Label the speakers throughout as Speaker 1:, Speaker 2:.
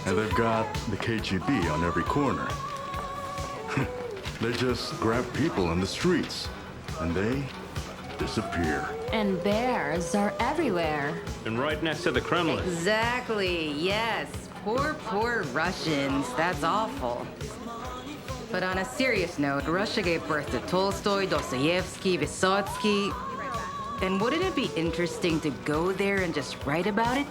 Speaker 1: And they've got the KGB on every corner. They just grab people in the streets, and they disappear.
Speaker 2: And bears are everywhere.
Speaker 3: And right next to the Kremlin.
Speaker 4: Exactly, yes. Poor Russians. That's awful. But on a serious note, Russia gave birth to Tolstoy, Dostoevsky, Vysotskii. And wouldn't it be interesting to go there and just write about it?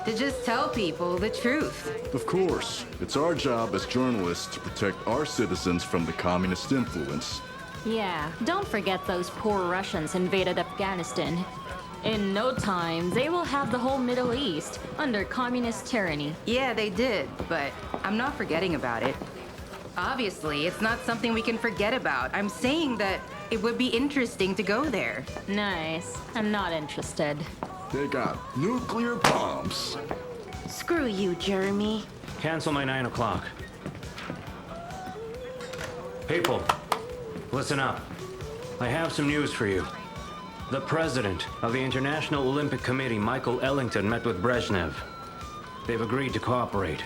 Speaker 4: To just tell people the truth.
Speaker 1: Of course, it's our job as journalists to protect our citizens from the communist influence.
Speaker 2: Yeah, don't forget those poor Russians invaded Afghanistan. In no time, they will have the whole Middle East under communist tyranny.
Speaker 4: Yeah, they did, but I'm not forgetting about it. Obviously, it's not something we can forget about. I'm saying that it would be interesting to go there.
Speaker 2: Nice. I'm not interested.
Speaker 1: They got nuclear bombs.
Speaker 5: Screw you, Jeremy.
Speaker 3: Cancel my 9 o'clock. People, listen up. I have some news for you. The president of the International Olympic Committee, Michael Ellington, met with Brezhnev. They've agreed to cooperate.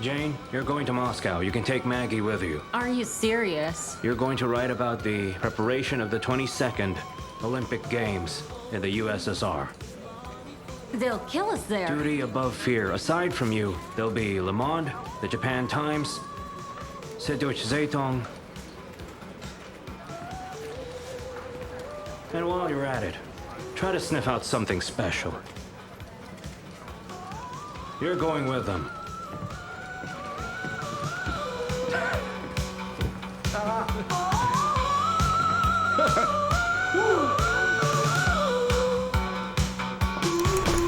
Speaker 3: Jane, you're going to Moscow. You can take Maggie with you.
Speaker 2: Are you serious?
Speaker 3: You're going to write about the preparation of the 22nd Olympic Games in the USSR.
Speaker 2: They'll kill us there.
Speaker 3: Duty above fear. Aside from you, there'll be Le Monde, the Japan Times, Süddeutsche Zeitung. And while you're at it, try to sniff out something special. You're going with them.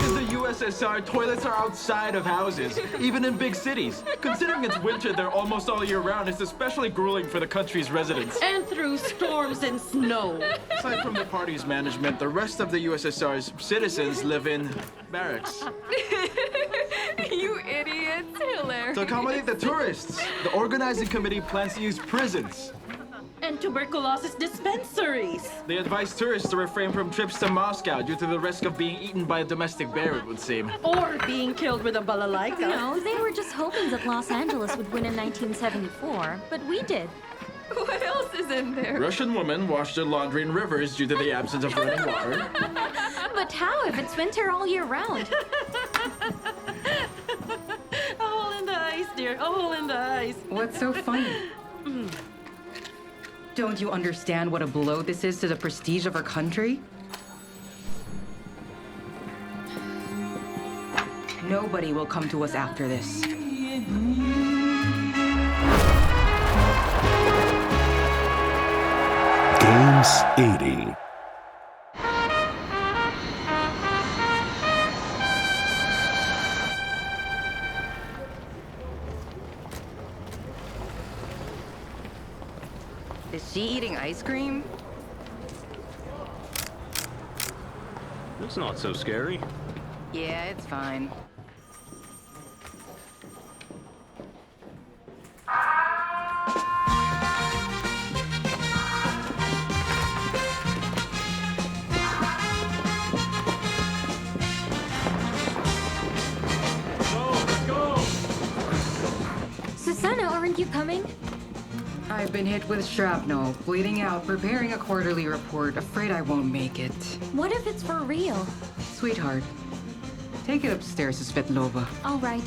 Speaker 6: In the USSR, toilets are outside of houses, even in big cities. Considering it's winter there almost all year round, it's especially grueling for the country's residents.
Speaker 5: And through storms and snow.
Speaker 6: Aside from the party's management, the rest of the USSR's citizens live in barracks.
Speaker 2: You idiots. Hilarious.
Speaker 6: To accommodate the tourists, the organizing committee plans to use prisons.
Speaker 5: And tuberculosis dispensaries.
Speaker 6: They advise tourists to refrain from trips to Moscow due to the risk of being eaten by a domestic bear, it would seem.
Speaker 5: Or being killed with a balalaika.
Speaker 2: No, they were just hoping that Los Angeles would win in 1974, but we did. What else is in there?
Speaker 6: Russian women wash their laundry in rivers due to the absence of running water.
Speaker 2: But how if it's winter all year round?
Speaker 5: A hole in the ice, dear. A hole in the ice.
Speaker 4: What's so funny? Don't you understand what a blow this is to the prestige of our country? Nobody will come to us after this.
Speaker 7: Games 80.
Speaker 4: Is she eating ice cream?
Speaker 3: It's not so scary.
Speaker 4: Yeah, it's fine.
Speaker 2: Susanna, aren't you coming?
Speaker 4: I've been hit with shrapnel, bleeding out, preparing a quarterly report. Afraid I won't make it.
Speaker 2: What if it's for real?
Speaker 4: Sweetheart, take it upstairs to Svetlova.
Speaker 2: All right.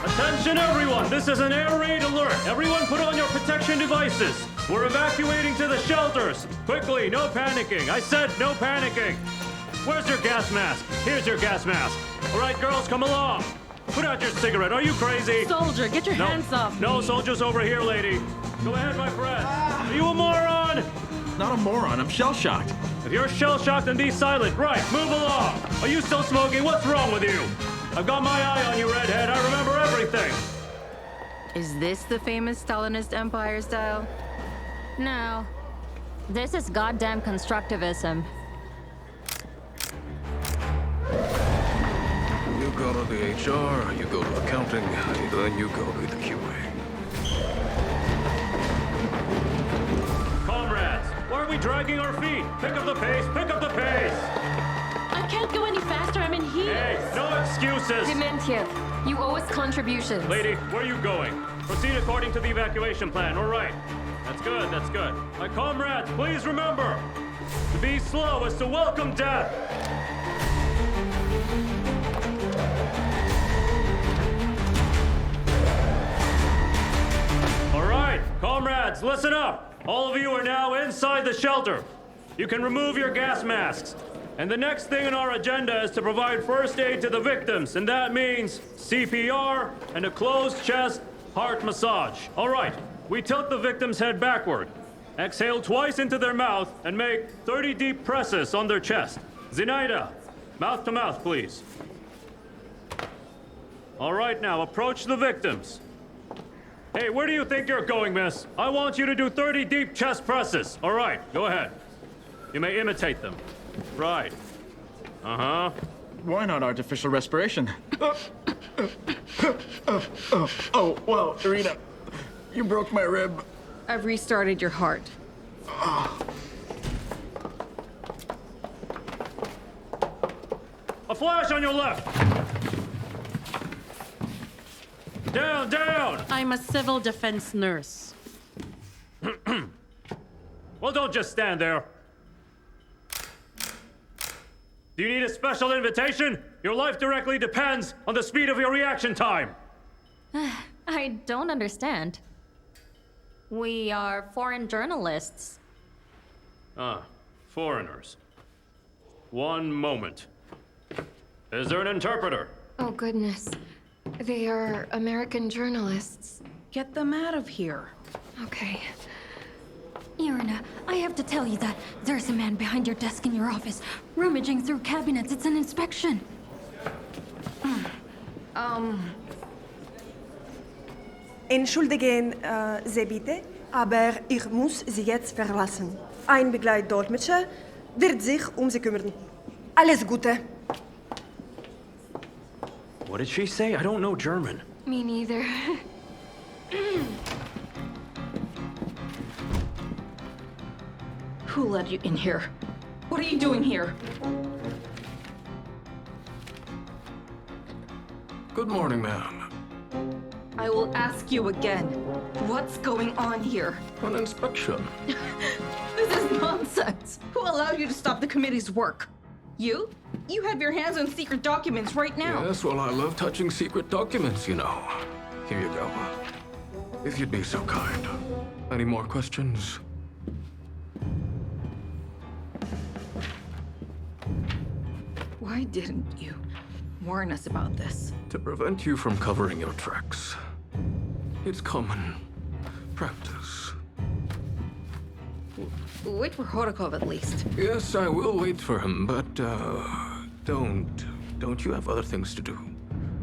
Speaker 3: Attention everyone, this is an air raid alert. Everyone put on your protection devices. We're evacuating to the shelters. Quickly, no panicking. I said no panicking. Where's your gas mask? Here's your gas mask. All right, girls, come along. Put out your cigarette. Are you crazy?
Speaker 5: Soldier, get your hands off
Speaker 3: No
Speaker 5: me.
Speaker 3: soldiers over here, lady. Go ahead, my friend. Are you a moron?
Speaker 6: Not a moron, I'm shell-shocked.
Speaker 3: If you're shell-shocked, then be silent. Right, move along. Are you still smoking? What's wrong with you? I've got my eye on you, redhead. I remember everything.
Speaker 4: Is this the famous Stalinist empire style?
Speaker 2: No. This is goddamn constructivism.
Speaker 8: You go to the HR, you go to accounting, then you go to the QA.
Speaker 3: Comrades, where we dragging our feet? Pick up the pace, pick up the pace!
Speaker 5: I can't go any faster. I'm in heat.
Speaker 3: Hey, no excuses!
Speaker 9: Dementiev, you owe us contributions.
Speaker 3: Lady, where are you going? Proceed according to the evacuation plan, all right. That's good, that's good. My comrades, please remember, to be slow is to welcome death. All right, comrades, listen up. All of you are now inside the shelter. You can remove your gas masks. And the next thing on our agenda is to provide first aid to the victims, and that means CPR and a closed chest heart massage. All right, we tilt the victim's head backward. Exhale twice into their mouth and make 30 deep presses on their chest. Zinaida, mouth to mouth, please. All right, now approach the victims. Hey, where do you think you're going, miss? I want you to do 30 deep chest presses. All right, go ahead. You may imitate them. Right. Uh-huh.
Speaker 6: Why not artificial respiration? Oh, well, Irina, you broke my rib.
Speaker 4: I've restarted your heart.
Speaker 3: A flash on your left. Down, down!
Speaker 5: I'm a civil defense nurse.
Speaker 3: Well, don't just stand there. Do you need a special invitation? Your life directly depends on the speed of your reaction time.
Speaker 2: I don't understand. We are foreign journalists.
Speaker 3: Ah, foreigners. One moment. Is there an interpreter?
Speaker 9: Oh, goodness. They are American journalists.
Speaker 5: Get them out of here.
Speaker 9: Okay.
Speaker 2: Irina, I have to tell you that there's a man behind your desk in your office, rummaging through cabinets. It's an inspection.
Speaker 10: Entschuldigen, Sie bitte, aber ich muss Sie jetzt verlassen. Ein Begleitdolmetscher wird sich Sie kümmern. Alles Gute.
Speaker 11: What did she say? I don't know German.
Speaker 9: Me neither.
Speaker 5: Who let you in here? What are you doing here?
Speaker 8: Good morning, ma'am.
Speaker 5: I will ask you again. What's going on here?
Speaker 8: An inspection.
Speaker 5: This is nonsense. Who allowed you to stop the committee's work? You? You have your hands on secret documents right now.
Speaker 8: Yes, well, I love touching secret documents, you know. Here you go. If you'd be so kind. Any more questions?
Speaker 5: Why didn't you warn us about this?
Speaker 8: To prevent you from covering your tracks. It's common practice.
Speaker 5: Wait for Horokov at least.
Speaker 8: Yes, I will wait for him, but, don't you have other things to do?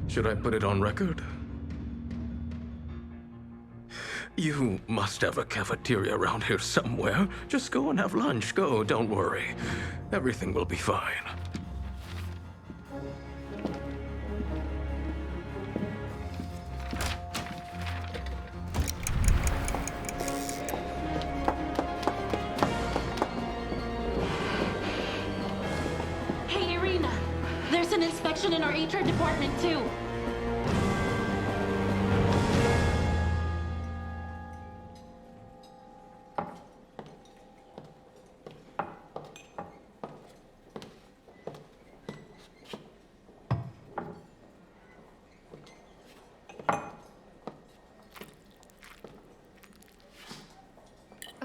Speaker 8: Should I put it on record? You must have a cafeteria around here somewhere. Just go and have lunch. Go, don't worry. Everything will be fine.
Speaker 5: Hey, Irina. There's an inspection in our HR department, too.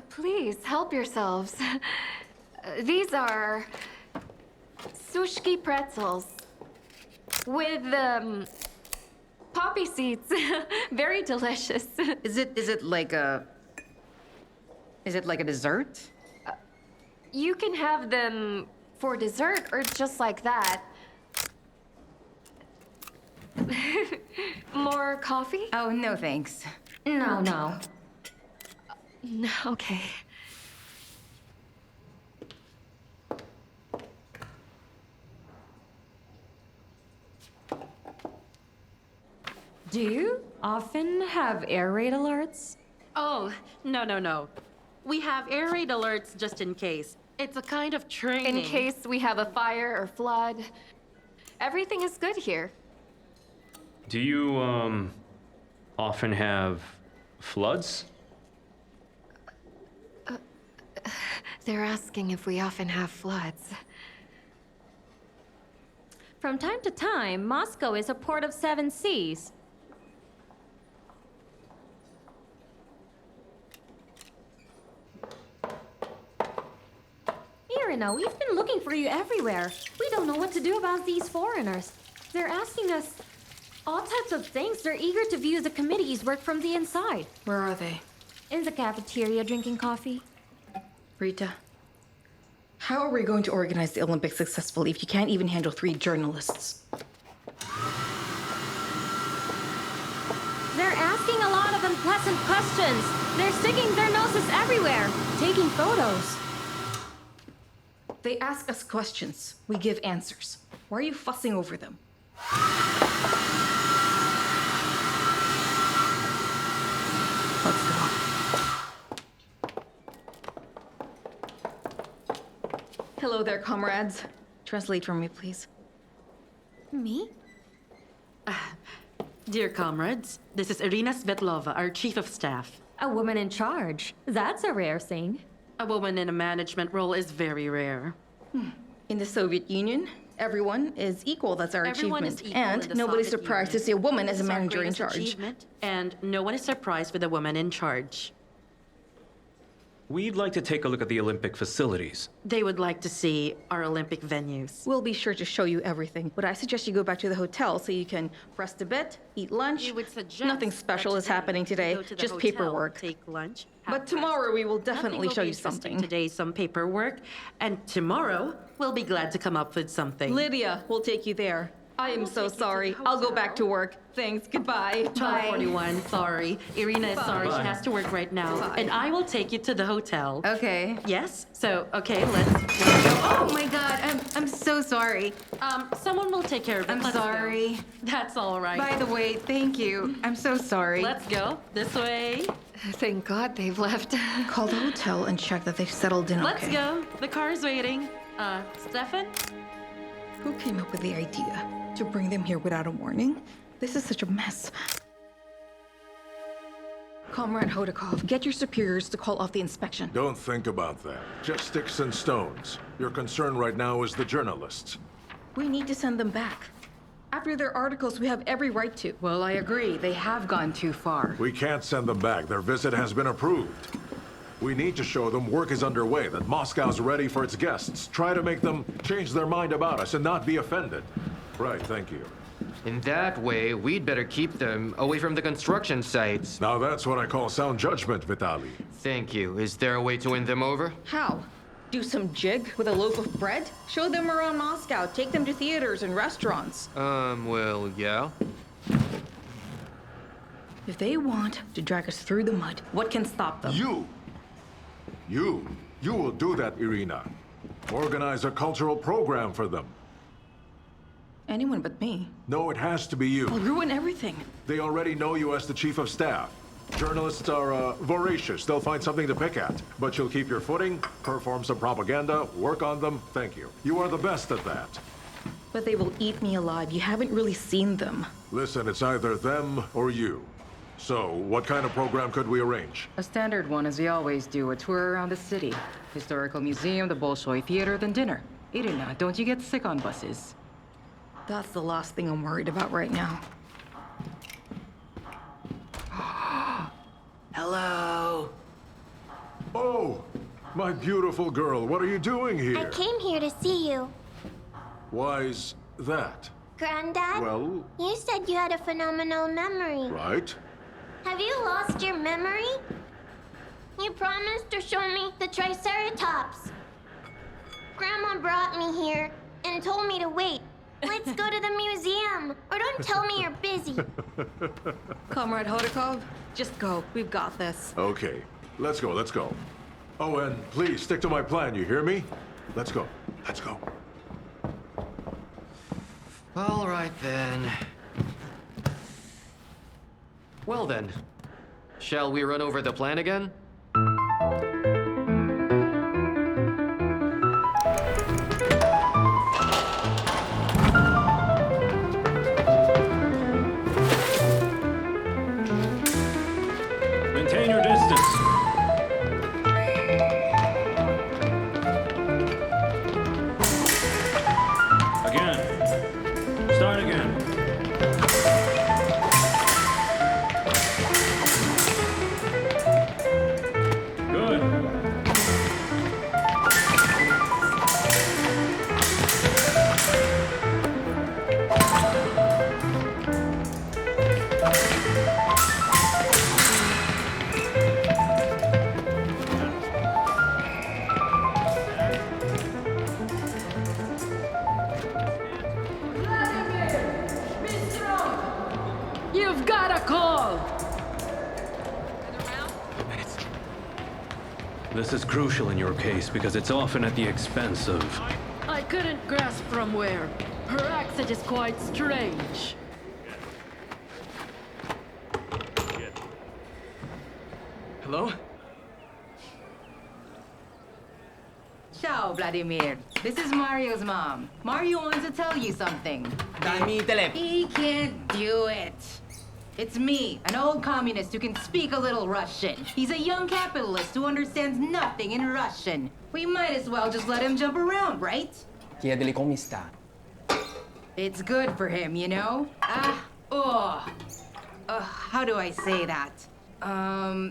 Speaker 9: Please, help yourselves. These are sushki pretzels with poppy seeds. Very delicious.
Speaker 4: Is it like a dessert?
Speaker 9: You can have them for dessert or just like that. More coffee?
Speaker 4: Oh, no thanks.
Speaker 9: No, no. No, okay.
Speaker 2: Do you often have air raid alerts?
Speaker 5: Oh, no.
Speaker 12: We have air raid alerts just in case. It's a kind of training.
Speaker 9: In case we have a fire or flood. Everything is good here.
Speaker 3: Do you, often have floods?
Speaker 9: They're asking if we often have floods.
Speaker 2: From time to time, Moscow is a port of 7 seas. Irina, we've been looking for you everywhere. We don't know what to do about these foreigners. They're asking us all types of things. They're eager to view the committee's work from the inside.
Speaker 4: Where are they?
Speaker 2: In the cafeteria drinking coffee.
Speaker 5: Rita, how are we going to organize the Olympics successfully if you can't even handle 3 journalists?
Speaker 2: They're asking a lot of unpleasant questions. They're sticking their noses everywhere, taking photos.
Speaker 5: They ask us questions. We give answers. Why are you fussing over them? Let's go. Hello there, comrades. Translate for me, please.
Speaker 2: Me?
Speaker 12: Dear comrades, this is Irina Svetlova, our chief of staff.
Speaker 2: A woman in charge. That's a rare thing.
Speaker 12: A woman in a management role is very rare.
Speaker 5: In the Soviet Union, everyone is equal. That's our
Speaker 12: Everyone
Speaker 5: achievement.
Speaker 12: is equal in
Speaker 5: And
Speaker 12: the
Speaker 5: nobody's
Speaker 12: Soviet
Speaker 5: surprised to
Speaker 12: Union.
Speaker 5: see a woman as a
Speaker 12: This is our
Speaker 5: manager in
Speaker 12: greatest
Speaker 5: charge.
Speaker 12: achievement, and no one is surprised with a woman in charge.
Speaker 11: We'd like to take a look at the Olympic facilities.
Speaker 12: They would like to see our Olympic venues.
Speaker 5: We'll be sure to show you everything. But I suggest you go back to the hotel so you can rest a bit, eat lunch.
Speaker 12: We would suggest
Speaker 5: Nothing special
Speaker 12: that
Speaker 5: is happening today,
Speaker 12: go to the
Speaker 5: just
Speaker 12: hotel,
Speaker 5: paperwork.
Speaker 12: Take lunch.
Speaker 5: But tomorrow we will definitely show you
Speaker 12: something.
Speaker 5: something.
Speaker 12: Today, some paperwork, and tomorrow we'll be glad to come up with something.
Speaker 5: Lydia will take you there. I am so sorry. I'll go back to work. Thanks. Goodbye.
Speaker 12: 12:41. Sorry, Irina is sorry. She has to work right now, and I will take you to the hotel.
Speaker 4: Okay.
Speaker 12: Yes. So okay, let's go.
Speaker 4: Oh my god, I'm so sorry.
Speaker 12: Someone will take care of it.
Speaker 4: I'm
Speaker 12: Let's go.
Speaker 4: sorry.
Speaker 12: That's all right.
Speaker 4: By the way, thank you. I'm so sorry.
Speaker 12: Let's go this way.
Speaker 9: Thank God they've left.
Speaker 5: Call the hotel and check that they've settled in
Speaker 12: Let's
Speaker 5: okay.
Speaker 12: go. The car is waiting. Stefan?
Speaker 5: Who came up with the idea to bring them here without a warning? This is such a mess. Comrade Hodakov, get your superiors to call off the inspection.
Speaker 13: Don't think about that. Just sticks and stones. Your concern right now is the journalists.
Speaker 5: We need to send them back. After their articles, we have every right to.
Speaker 4: Well, I agree. They have gone too far.
Speaker 13: We can't send them back. Their visit has been approved. We need to show them work is underway, that Moscow's ready for its guests. Try to make them change their mind about us and not be offended. Right, thank you.
Speaker 14: In that way, we'd better keep them away from the construction sites.
Speaker 13: Now that's what I call sound judgment, Vitaly.
Speaker 14: Thank you. Is there a way to win them over?
Speaker 5: How? Do some jig with a loaf of bread? Show them around Moscow. Take them to theaters and restaurants.
Speaker 14: Well, yeah.
Speaker 5: If they want to drag us through the mud, what can stop them?
Speaker 13: You will do that, Irina. Organize a cultural program for them.
Speaker 5: Anyone but me.
Speaker 13: No, it has to be you.
Speaker 5: I'll ruin everything.
Speaker 13: They already know you as the chief of staff. Journalists are voracious. They'll find something to pick at. But you'll keep your footing, perform some propaganda, work on them. Thank you. You are the best at that.
Speaker 5: But they will eat me alive. You haven't really seen them.
Speaker 13: Listen, it's either them or you. So, what kind of program could we arrange?
Speaker 4: A standard one, as we always do, a tour around the city. Historical museum, the Bolshoi Theater, then dinner. Irina, don't you get sick on buses?
Speaker 5: That's the last thing I'm worried about right now.
Speaker 14: Hello.
Speaker 13: Oh, my beautiful girl, what are you doing here?
Speaker 15: I came here to see you.
Speaker 13: Why's that?
Speaker 15: Granddad?
Speaker 13: Well?
Speaker 15: You said you had a phenomenal memory.
Speaker 13: Right?
Speaker 15: Have you lost your memory? You promised to show me the Triceratops. Grandma brought me here and told me to wait. Let's go to the museum. Or don't tell me you're busy.
Speaker 5: Comrade Hodakov, just go. We've got this.
Speaker 13: Okay, let's go, let's go. Oh, and please stick to my plan, you hear me? Let's go, let's go.
Speaker 14: All right, then. Well, then. Shall we run over the plan again?
Speaker 11: This is crucial in your case because it's often at the expense of...
Speaker 12: I couldn't grasp from where. Her accent is quite strange.
Speaker 6: Hello?
Speaker 4: Ciao, Vladimir. This is Mario's mom. Mario wants to tell you something.
Speaker 16: Dammi il telefono.
Speaker 4: He can't do it. It's me, an old communist who can speak a little Russian. He's a young capitalist who understands nothing in Russian. We might as well just let him jump around, right?
Speaker 16: Chiedili come sta.
Speaker 4: It's good for him, you know? How do I say that?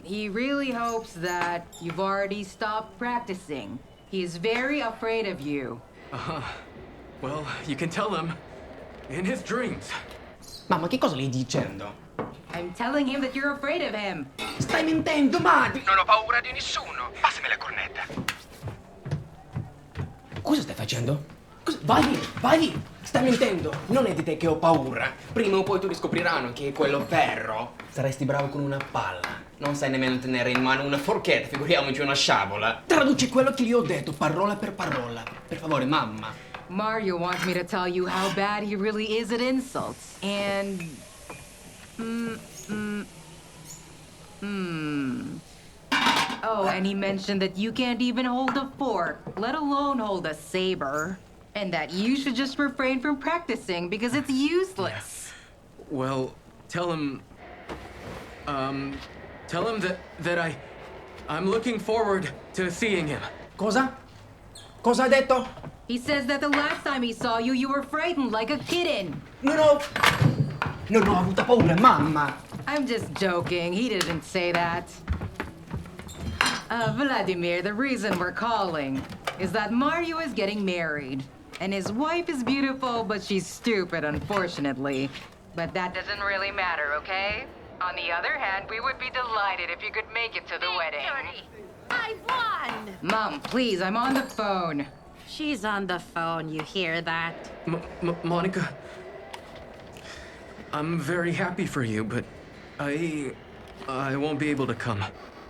Speaker 4: He really hopes that you've already stopped practicing. He is very afraid of you.
Speaker 6: Well, you can tell him. In his dreams.
Speaker 16: Mamma, che cosa gli stai dicendo?
Speaker 4: I'm telling him that you're afraid of him.
Speaker 16: Stai mentendo, Madi!
Speaker 17: Non ho paura di nessuno. Passami la cornetta.
Speaker 16: Cosa stai facendo? Vai! Stai mentendo! Non è di te che ho paura. Prima o poi tutti scopriranno che è quello vero. Saresti bravo con una palla. Non sai nemmeno tenere in mano una forchetta, figuriamoci una sciabola. Traduci quello che gli ho detto, parola per parola. Per favore, mamma.
Speaker 4: Mario wants me to tell you how bad he really is at insults. And... Oh, and he mentioned that you can't even hold a fork, let alone hold a saber. And that you should just refrain from practicing because it's useless.
Speaker 6: Well, tell him that I'm looking forward to seeing him.
Speaker 16: Cosa? Cosa ha detto?
Speaker 4: He says that the last time he saw you, you were frightened like a kitten.
Speaker 16: Non ho avuto paura, mamma.
Speaker 4: I'm just joking. He didn't say that. Vladimir, the reason we're calling is that Mario is getting married. And his wife is beautiful, but she's stupid, unfortunately. But that doesn't really matter, okay? On the other hand, we would be delighted if you could make it to the wedding.
Speaker 12: I won!
Speaker 4: Mom, please, I'm on the phone.
Speaker 12: She's on the phone, you hear that?
Speaker 6: Monica, I'm very happy for you, but I won't be able to come.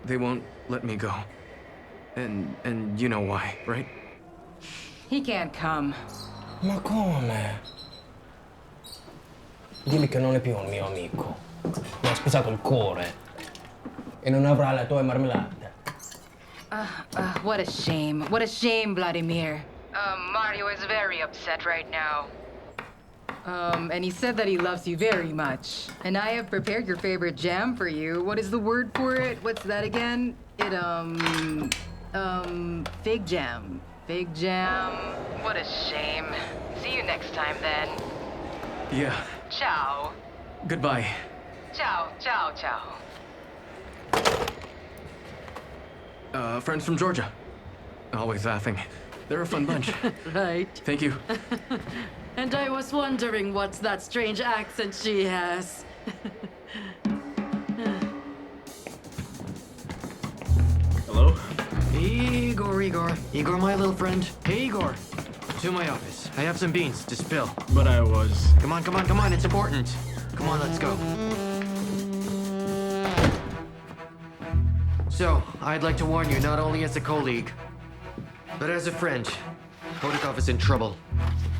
Speaker 6: They won't let me go. And you know why, right?
Speaker 4: He can't come.
Speaker 16: Ma come? Dimmi che non è più un mio amico. Mi ha spezzato il cuore. E non avrà le tue marmellate.
Speaker 4: What a shame. What a shame, Vladimir. Mario is very upset right now. And he said that he loves you very much. And I have prepared your favorite jam for you. What is the word for it? What's that again? Fig jam. Fig jam. What a shame. See you next time then.
Speaker 6: Yeah.
Speaker 4: Ciao.
Speaker 6: Goodbye.
Speaker 4: Ciao, ciao, ciao.
Speaker 6: Friends from Georgia. Always laughing. They're a fun bunch.
Speaker 12: Right.
Speaker 6: Thank you.
Speaker 12: And I was wondering what's that strange accent she has.
Speaker 6: Hello?
Speaker 14: Igor, my little friend. Hey, Igor. To my office. I have some beans to spill.
Speaker 6: But I was...
Speaker 14: Come on, it's important. Come on, let's go. So, I'd like to warn you, not only as a colleague, but as a friend. Hodakov is in trouble.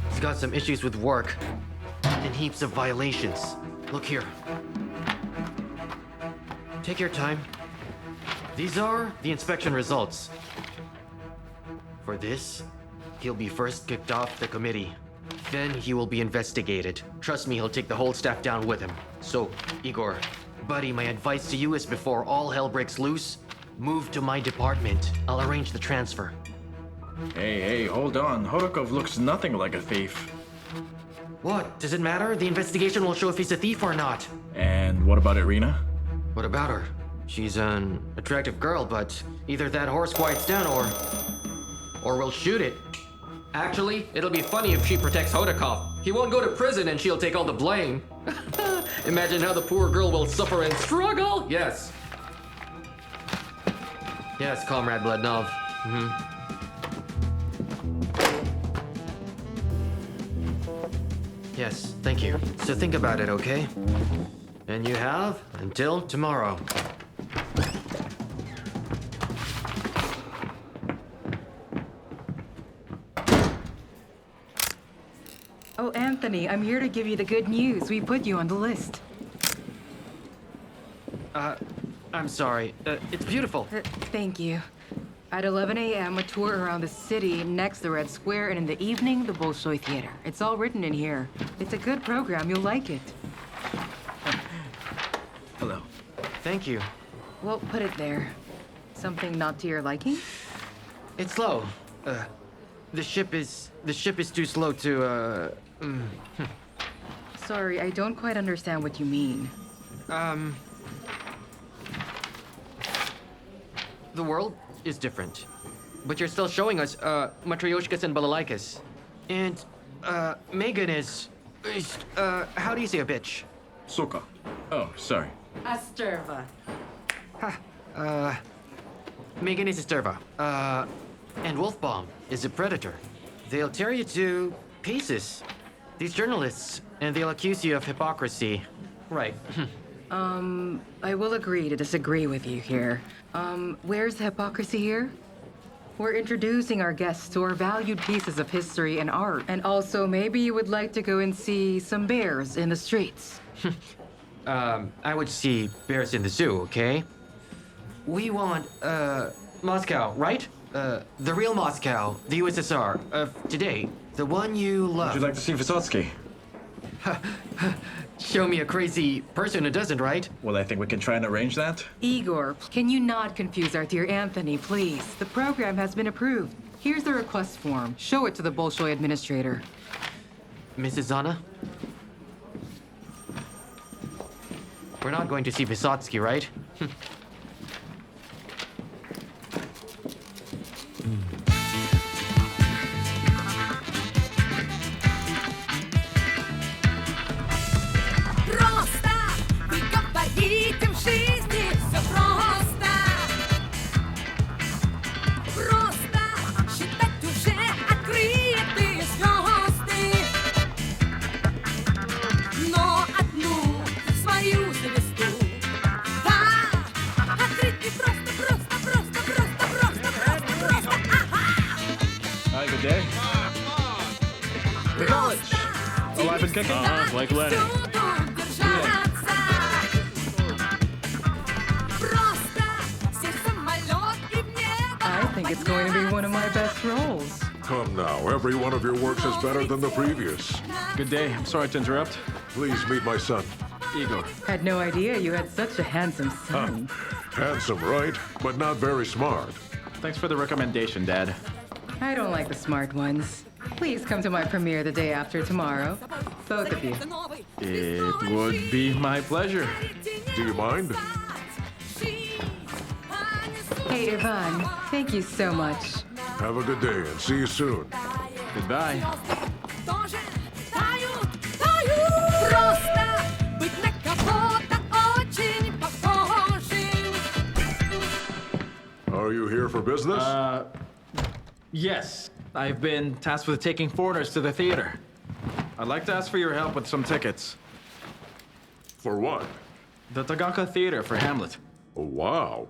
Speaker 14: He's got some issues with work, and heaps of violations. Look here. Take your time. These are the inspection results. For this, he'll be first kicked off the committee. Then he will be investigated. Trust me, he'll take the whole staff down with him. So, Igor, buddy, my advice to you is before all hell breaks loose, move to my department. I'll arrange the transfer.
Speaker 6: Hey, hold on. Hodakov looks nothing like a thief.
Speaker 14: What? Does it matter? The investigation will show if he's a thief or not.
Speaker 6: And what about Irina?
Speaker 14: What about her? She's an attractive girl, but either that horse quiets down or we'll shoot it. Actually, it'll be funny if she protects Hodakov. He won't go to prison and she'll take all the blame. Imagine how the poor girl will suffer and struggle. Yes. Yes, Comrade Blednov. Yes, thank you. So think about it, okay? And you have until tomorrow.
Speaker 4: Oh, Anthony, I'm here to give you the good news. We put you on the list.
Speaker 14: I'm sorry. It's beautiful.
Speaker 4: Thank you. At 11 a.m., a tour around the city, next the Red Square, and in the evening, the Bolshoi Theater. It's all written in here. It's a good program. You'll like it.
Speaker 14: Hello. Thank you.
Speaker 4: Well, put it there. Something not to your liking?
Speaker 14: It's slow. The ship is too slow to,
Speaker 4: Sorry, I don't quite understand what you mean.
Speaker 14: The world is different. But you're still showing us, Matryoshkas and Balalaikas. And, Megan is, how do you say a bitch?
Speaker 3: Suka. Oh, sorry.
Speaker 12: Asterva.
Speaker 14: Megan is a sterva. And Wolfbaum is a predator. They'll tear you to pieces. These journalists, and they'll accuse you of hypocrisy. Right.
Speaker 4: I will agree to disagree with you here. Where's the hypocrisy here? We're introducing our guests to our valued pieces of history and art. And also, maybe you would like to go and see some bears in the streets.
Speaker 14: I would see bears in the zoo, okay? We want, Moscow, right? The real Moscow, the USSR of today. The one you love.
Speaker 3: Would you like to see Vysotskii?
Speaker 14: Show me a crazy person who doesn't, right?
Speaker 3: Well, I think we can try and arrange that.
Speaker 4: Igor, can you not confuse our dear Anthony, please? The program has been approved. Here's the request form. Show it to the Bolshoi administrator.
Speaker 14: Mrs. Zana? We're not going to see Vysotskii, right?
Speaker 3: Like Lenny.
Speaker 4: I think it's going to be one of my best roles.
Speaker 13: Come now, every one of your works is better than the previous.
Speaker 3: Good day. I'm sorry to interrupt.
Speaker 13: Please meet my son.
Speaker 3: Igor.
Speaker 4: Had no idea you had such a handsome son.
Speaker 13: Handsome, right? But not very smart.
Speaker 3: Thanks for the recommendation, Dad.
Speaker 4: I don't like the smart ones. Please come to my premiere the day after tomorrow. Both of you.
Speaker 3: It would be my pleasure.
Speaker 13: Do you mind?
Speaker 4: Hey, Ivan. Thank you so much.
Speaker 13: Have a good day and see you soon.
Speaker 3: Goodbye.
Speaker 13: Are you here for business?
Speaker 3: Yes. I've been tasked with taking foreigners to the theater. I'd like to ask for your help with some tickets.
Speaker 13: For what?
Speaker 3: The Taganka Theater for Hamlet.
Speaker 13: Oh, wow.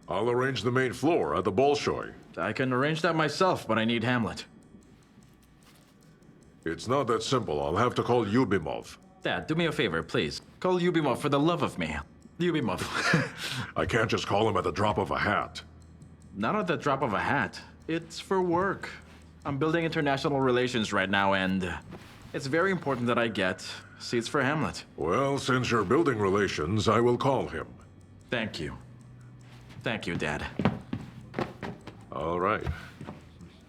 Speaker 13: I'll arrange the main floor at the Bolshoi.
Speaker 3: I can arrange that myself, but I need Hamlet.
Speaker 13: It's not that simple. I'll have to call Yubimov.
Speaker 3: Dad, do me a favor, please. Call Yubimov for the love of me. Yubimov.
Speaker 13: I can't just call him at the drop of a hat.
Speaker 3: Not at the drop of a hat. It's for work. I'm building international relations right now, and it's very important that I get seats for Hamlet.
Speaker 13: Well, since you're building relations, I will call him.
Speaker 3: Thank you. Thank you, Dad.
Speaker 13: All right.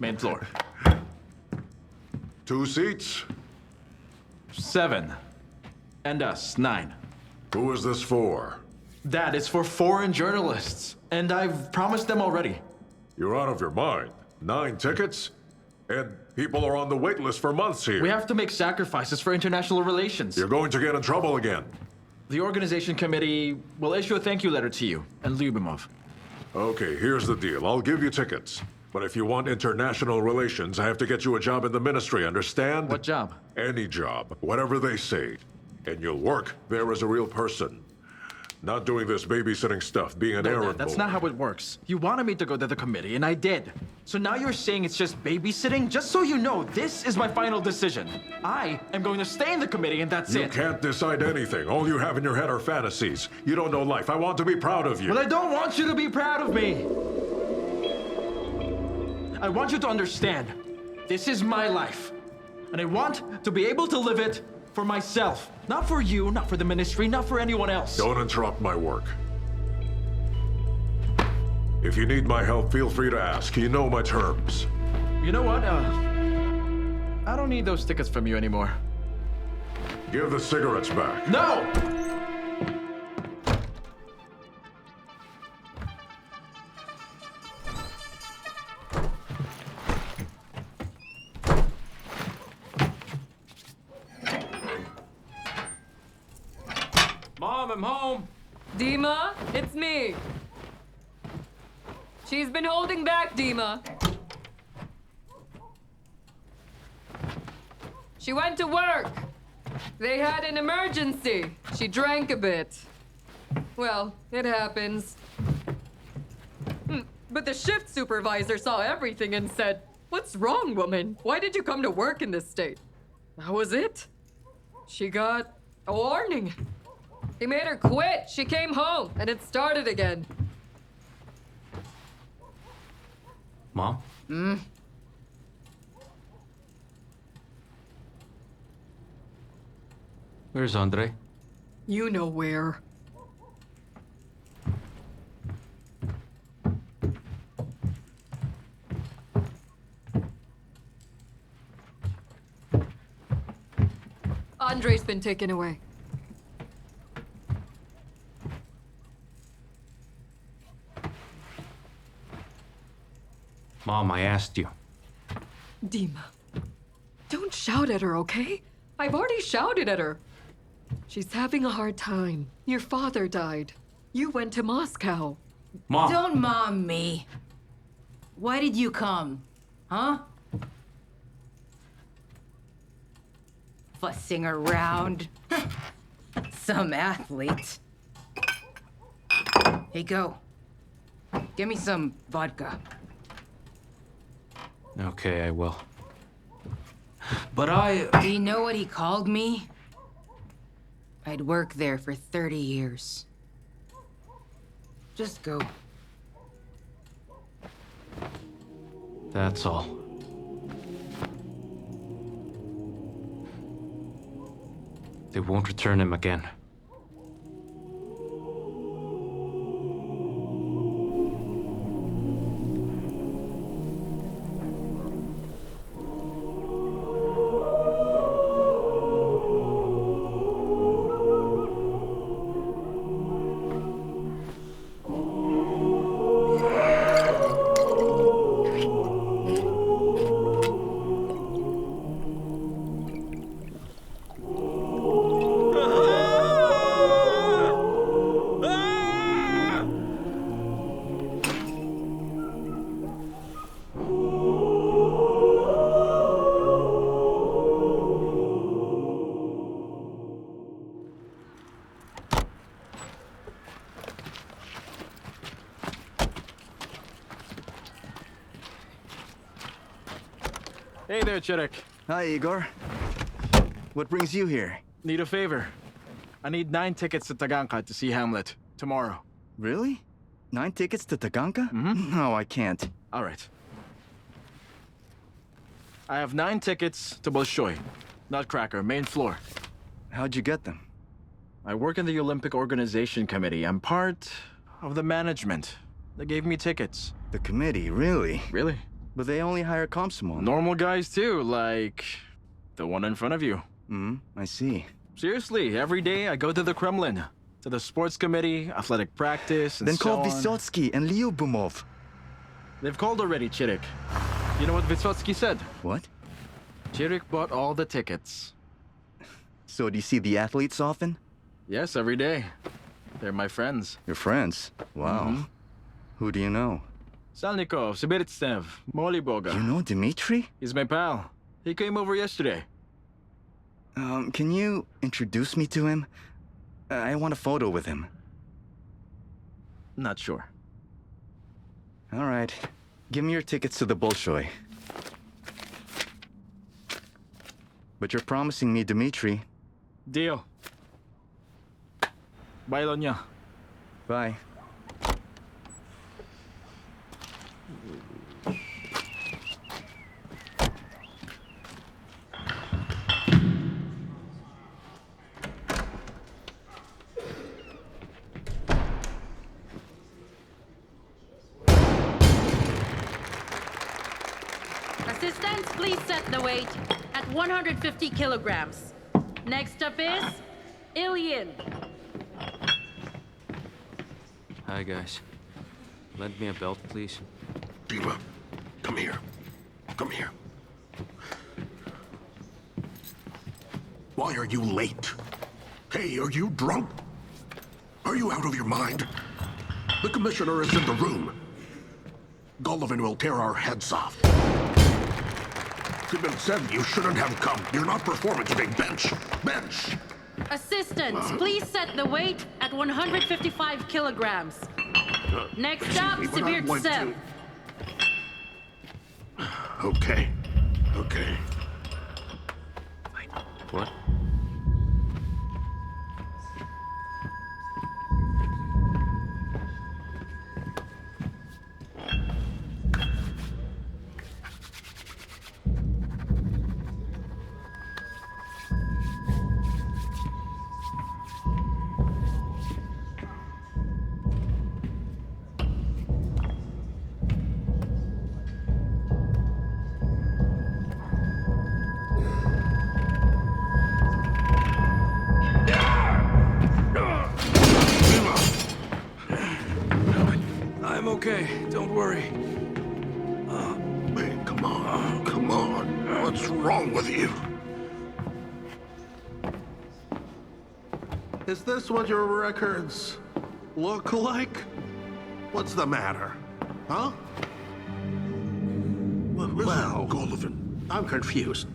Speaker 3: Main floor.
Speaker 13: 2 seats?
Speaker 3: 7. And us, 9.
Speaker 13: Who is this for?
Speaker 3: Dad, it's for foreign journalists, and I've promised them already.
Speaker 13: You're out of your mind. 9 tickets? And people are on the wait list for months here.
Speaker 3: We have to make sacrifices for international relations.
Speaker 13: You're going to get in trouble again.
Speaker 3: The Organization Committee will issue a thank you letter to you and Lyubimov.
Speaker 13: Okay, here's the deal. I'll give you tickets. But if you want international relations, I have to get you a job in the ministry, understand?
Speaker 3: What job?
Speaker 13: Any job, whatever they say. And you'll work there as a real person. Not doing this babysitting stuff, being an errand
Speaker 6: That's
Speaker 13: boy.
Speaker 6: not how it works. You wanted me to go to the committee, and I did. So now you're saying it's just babysitting? Just so you know, this is my final decision. I am going to stay in the committee, and that's
Speaker 13: You
Speaker 6: it.
Speaker 13: can't decide anything. All you have in your head are fantasies. You don't know life. I want to be proud of you.
Speaker 6: Well, I don't want you to be proud of me. I want you to understand, this is my life. And I want to be able to live it for myself. Not for you, not for the ministry, not for anyone else.
Speaker 13: Don't interrupt my work. If you need my help, feel free to ask. You know my terms.
Speaker 6: You know what? I don't need those tickets from you anymore.
Speaker 13: Give the cigarettes back.
Speaker 6: No!
Speaker 3: Mom, I'm home.
Speaker 18: Dima, it's me. She's been holding back, Dima. She went to work. They had an emergency. She drank a bit. Well, it happens. But the shift supervisor saw everything and said, "What's wrong, woman? Why did you come to work in this state?" That was it. She got a warning. He made her quit. She came home, and it started again.
Speaker 11: Mom? Where's Andre?
Speaker 18: You know where. Andre's been taken away.
Speaker 11: Mom, I asked you.
Speaker 18: Dima, don't shout at her, okay? I've already shouted at her. She's having a hard time. Your father died. You went to Moscow.
Speaker 11: Mom!
Speaker 4: Don't mom me. Why did you come? Huh? Fussing around. Some athlete. Hey, go. Give me some vodka.
Speaker 11: Okay, I will. But
Speaker 4: Do you know what he called me? I'd worked there for 30 years. Just go.
Speaker 11: That's all. They won't return him again.
Speaker 6: Hey there, Chirek.
Speaker 19: Hi, Igor. What brings you here?
Speaker 6: Need a favor. I need 9 tickets to Taganka to see Hamlet tomorrow.
Speaker 19: Really? 9 tickets to Taganka? No, I can't.
Speaker 6: All right. I have 9 tickets to Bolshoi, Nutcracker, main floor.
Speaker 19: How'd you get them?
Speaker 6: I work in the Olympic Organization Committee. I'm part of the management. They gave me tickets.
Speaker 19: The committee, really?
Speaker 6: Really?
Speaker 19: But they only hire Komsomol.
Speaker 6: Normal guys too, like the one in front of you.
Speaker 19: I see.
Speaker 6: Seriously, every day I go to the Kremlin, to the sports committee, athletic practice, and
Speaker 19: Then
Speaker 6: so
Speaker 19: call
Speaker 6: on.
Speaker 19: Vysotskii and Lyubimov.
Speaker 6: They've called already, Chirek. You know what Vysotskii said?
Speaker 19: What?
Speaker 6: Chirek bought all the tickets.
Speaker 19: So do you see the athletes often?
Speaker 6: Yes, every day. They're my friends.
Speaker 19: Your friends? Wow. Who do you know?
Speaker 6: Salnikov, Sibirtsev, Moliboga.
Speaker 19: You know Dmitri?
Speaker 6: He's my pal. He came over yesterday.
Speaker 19: Can you introduce me to him? I want a photo with him.
Speaker 6: Not sure.
Speaker 19: All right. Give me your tickets to the Bolshoi. But you're promising me Dmitri.
Speaker 6: Deal. Bye, Lonya.
Speaker 19: Bye.
Speaker 12: Assistants, please set the weight at 150 kilograms. Next up is Ilian.
Speaker 11: Hi, guys. Lend me a belt, please.
Speaker 20: Dima, come here. Come here. Why are you late? Hey, are you drunk? Are you out of your mind? The commissioner is in the room. Golovin will tear our heads off. Sibin said you shouldn't have come. You're not performing today. Bench! Bench!
Speaker 12: Assistants, please set the weight at 155 kilograms. Next up, Sabir.
Speaker 20: Okay. Okay.
Speaker 11: What?
Speaker 20: I'm okay. Don't worry. Hey, come on. Come on. What's wrong with you? Is this what your records look like? What's the matter? Huh? Well, Golovin, I'm confused.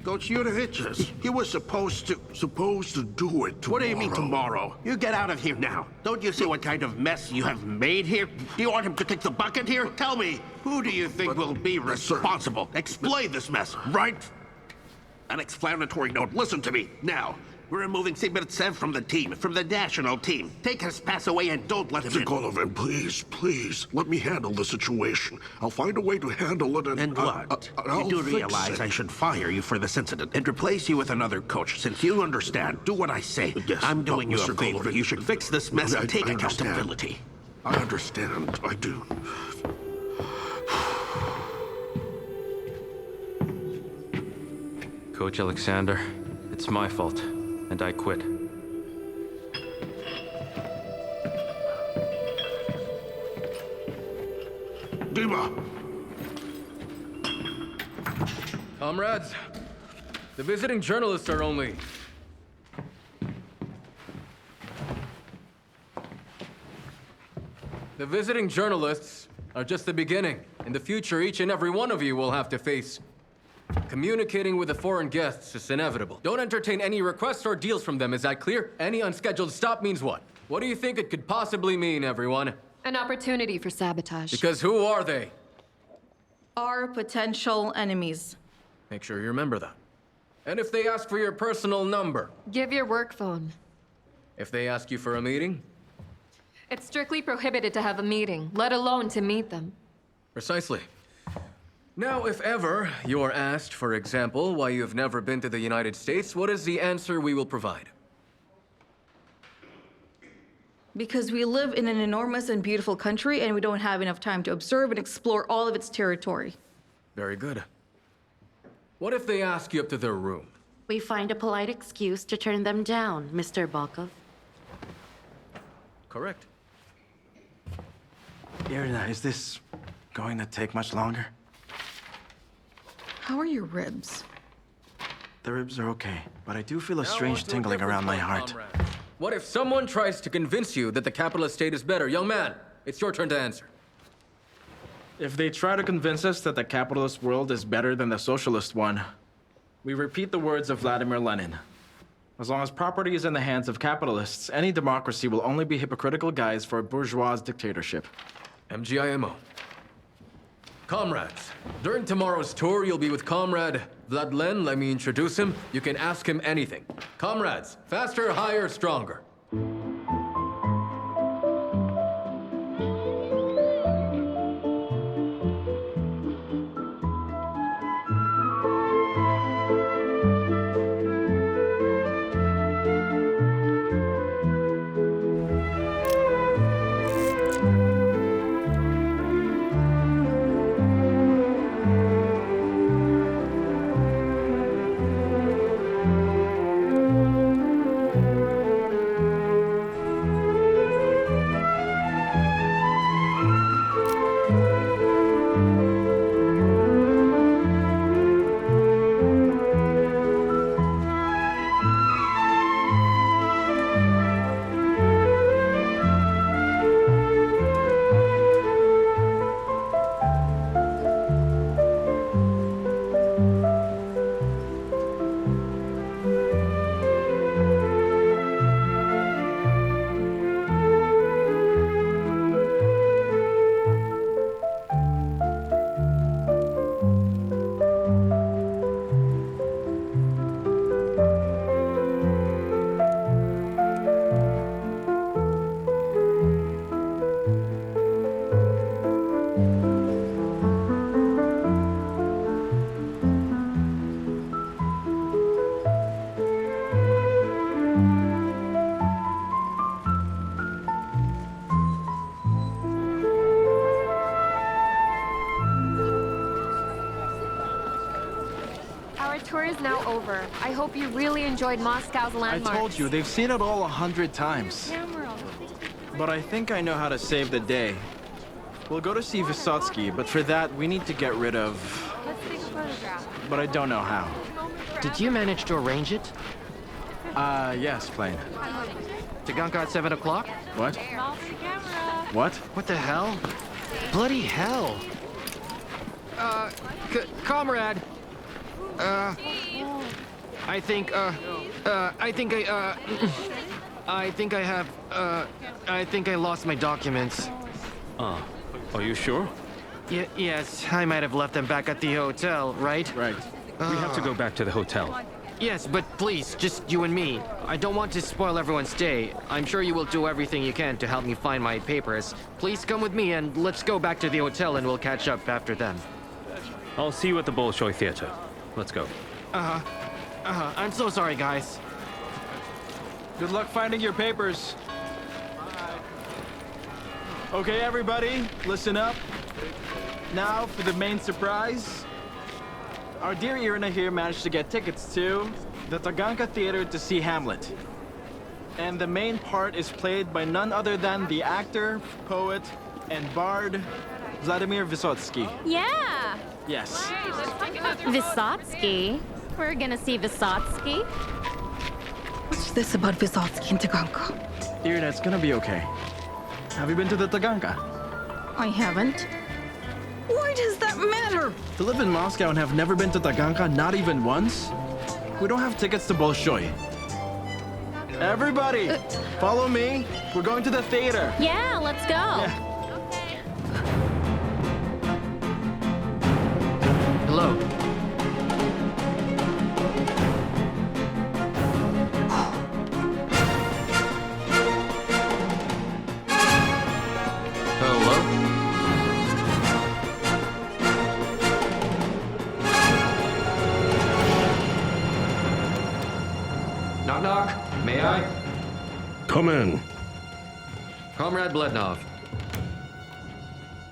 Speaker 20: Coach Yudovich, he was supposed to do it tomorrow. What do you mean tomorrow? You get out of here now. Don't you see what kind of mess you have made here? Do you want him to kick the bucket here? Tell me, who do you think will be responsible? Explain this mess, right? An explanatory note. Listen to me, now. We're removing Sibirtsev from the team, from the national team. Take his pass away and don't let him in. Golovin, please, please, let me handle the situation. I'll find a way to handle it and what? You do realize I should fire you for this incident and replace you with another coach. Since you understand, do what I say. Yes, I'm doing you a favor. Golovin, you should fix this mess and take accountability. I understand. I do.
Speaker 11: Coach Alexander, it's my fault. And I quit.
Speaker 20: Dima!
Speaker 8: Comrades, the visiting journalists are only... The visiting journalists are just the beginning. In the future, each and every one of you will have to face communicating with the foreign guests is inevitable. Don't entertain any requests or deals from them, is that clear? Any unscheduled stop means what? What do you think it could possibly mean, everyone?
Speaker 9: An opportunity for sabotage.
Speaker 8: Because who are they?
Speaker 5: Our potential enemies.
Speaker 8: Make sure you remember that. And if they ask for your personal number?
Speaker 9: Give your work phone.
Speaker 8: If they ask you for a meeting?
Speaker 9: It's strictly prohibited to have a meeting, let alone to meet them.
Speaker 8: Precisely. Now, if ever you're asked, for example, why you've never been to the United States, what is the answer we will provide?
Speaker 5: Because we live in an enormous and beautiful country and we don't have enough time to observe and explore all of its territory.
Speaker 8: Very good. What if they ask you up to their room?
Speaker 12: We find a polite excuse to turn them down, Mr. Balkov.
Speaker 8: Correct.
Speaker 6: Irina, is this going to take much longer?
Speaker 5: How are your ribs?
Speaker 6: The ribs are okay, but I do feel a strange tingling around my heart.
Speaker 8: What if someone tries to convince you that the capitalist state is better? Young man, it's your turn to answer.
Speaker 6: If they try to convince us that the capitalist world is better than the socialist one, we repeat the words of Vladimir Lenin. As long as property is in the hands of capitalists, any democracy will only be hypocritical guise for a bourgeois dictatorship.
Speaker 8: MGIMO. Comrades, during tomorrow's tour, you'll be with Comrade Vladlen. Let me introduce him. You can ask him anything. Comrades, faster, higher, stronger.
Speaker 9: Tour is now over. I hope you really enjoyed Moscow's landmarks.
Speaker 6: I told you, they've seen it all 100 times. But I think I know how to save the day. We'll go to see Vysotskii, but for that, we need to get rid of...
Speaker 9: Let's take a photograph.
Speaker 6: But I don't know how.
Speaker 14: Did you manage to arrange it?
Speaker 6: Yes, Plain.
Speaker 14: Taganka at 7 o'clock?
Speaker 6: What? What?
Speaker 14: What the hell? Bloody hell! Comrade! I think I lost my documents.
Speaker 11: Are you sure?
Speaker 14: Yes, I might have left them back at the hotel, right?
Speaker 6: Right.
Speaker 11: We have to go back to the hotel.
Speaker 14: Yes, but please, just you and me. I don't want to spoil everyone's day. I'm sure you will do everything you can to help me find my papers. Please come with me and let's go back to the hotel and we'll catch up after then.
Speaker 11: I'll see you at the Bolshoi Theater. Let's go.
Speaker 14: I'm so sorry, guys.
Speaker 6: Good luck finding your papers. Okay, everybody, listen up. Now for the main surprise. Our dear Irina here managed to get tickets to the Taganka Theater to see Hamlet. And the main part is played by none other than the actor, poet, and bard, Vladimir Vysotskii.
Speaker 2: Yeah!
Speaker 6: Yes.
Speaker 2: Vysotskii? We're gonna see Vysotskii?
Speaker 5: What's this about Vysotskii and Taganka?
Speaker 6: Irina, it's gonna be okay. Have you been to the Taganka?
Speaker 5: I haven't. Why does that matter?
Speaker 6: To live in Moscow and have never been to Taganka, not even once? We don't have tickets to Bolshoi. Everybody, follow me. We're going to the theater.
Speaker 2: Yeah, let's go.
Speaker 6: Yeah.
Speaker 14: Hello.
Speaker 8: Knock, knock. May I?
Speaker 7: Come in.
Speaker 8: Comrade Blednov.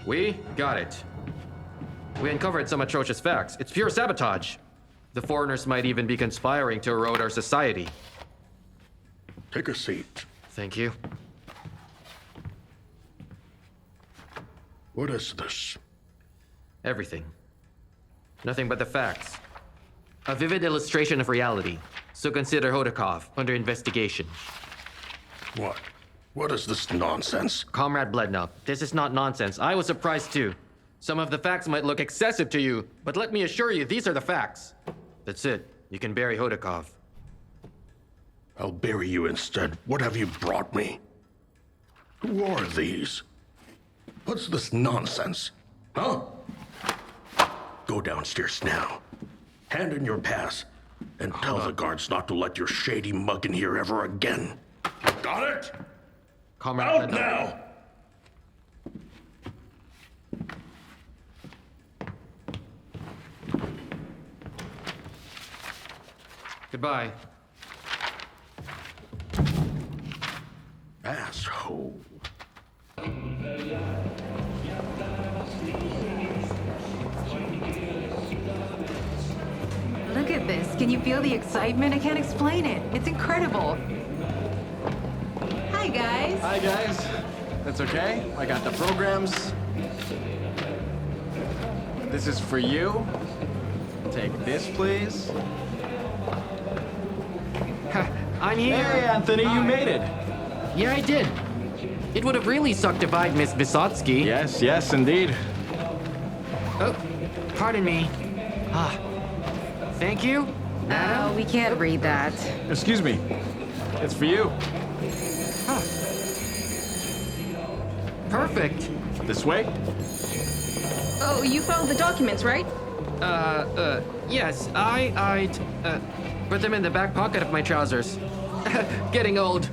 Speaker 8: We got it. We uncovered some atrocious facts. It's pure sabotage. The foreigners might even be conspiring to erode our society.
Speaker 7: Take a seat.
Speaker 14: Thank you.
Speaker 7: What is this?
Speaker 8: Everything. Nothing but the facts. A vivid illustration of reality. So consider Hodakov under investigation.
Speaker 7: What? What is this nonsense?
Speaker 14: Comrade Blednov, this is not nonsense. I was surprised too.
Speaker 8: Some of the facts might look excessive to you, but let me assure you, these are the facts. That's it. You can bury Hodakov.
Speaker 7: I'll bury you instead. What have you brought me? Who are these? What's this nonsense? Huh? Go downstairs now. Hand in your pass. And tell the guards not to let your shady mug in here ever again. Got it? Out now!
Speaker 14: Goodbye.
Speaker 7: Asshole.
Speaker 4: Look at this. Can you feel the excitement? I can't explain it. It's incredible. Hi, guys.
Speaker 6: Hi, guys. That's okay. I got the programs. This is for you. Take this, please.
Speaker 14: I'm here.
Speaker 6: Hey, Anthony, you made it.
Speaker 14: Yeah, I did. It would have really sucked if I'd missed Vysotskii.
Speaker 6: Yes, yes, indeed.
Speaker 14: Oh, pardon me. Thank you.
Speaker 4: We can't read that.
Speaker 6: Excuse me. It's for you.
Speaker 14: Perfect.
Speaker 6: This way?
Speaker 5: Oh, you found the documents, right?
Speaker 14: Yes, I'd put them in the back pocket of my trousers. Getting old.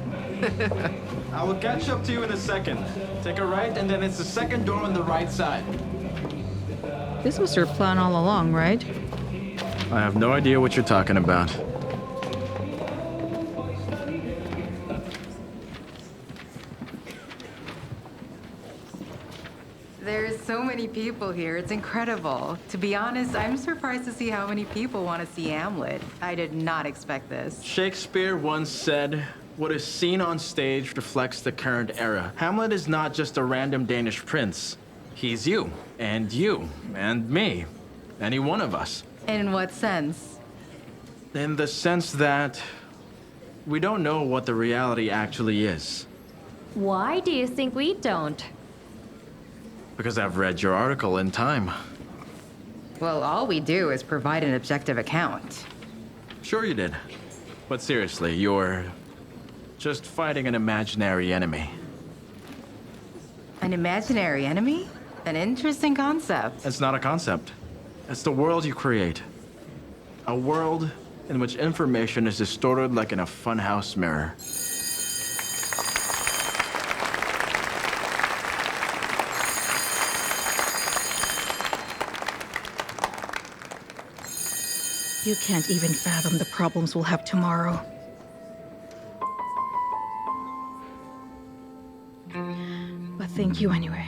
Speaker 6: I will catch up to you in a second. Take a right, and then it's the second door on the right side.
Speaker 5: This was your plan all along, right?
Speaker 6: I have no idea what you're talking about.
Speaker 4: There's so many people here. It's incredible. To be honest, I'm surprised to see how many people want to see Hamlet. I did not expect this.
Speaker 6: Shakespeare once said, "What is seen on stage reflects the current era." Hamlet is not just a random Danish prince. He's you, and me, any one of us.
Speaker 4: In what sense?
Speaker 6: In the sense that we don't know what the reality actually is.
Speaker 2: Why do you think we don't?
Speaker 6: Because I've read your article in Time.
Speaker 4: Well, all we do is provide an objective account.
Speaker 6: Sure you did. But seriously, you're just fighting an imaginary enemy.
Speaker 4: An imaginary enemy? An interesting concept.
Speaker 6: It's not a concept. It's the world you create. A world in which information is distorted like in a funhouse mirror.
Speaker 5: You can't even fathom the problems we'll have tomorrow. But thank you anyway.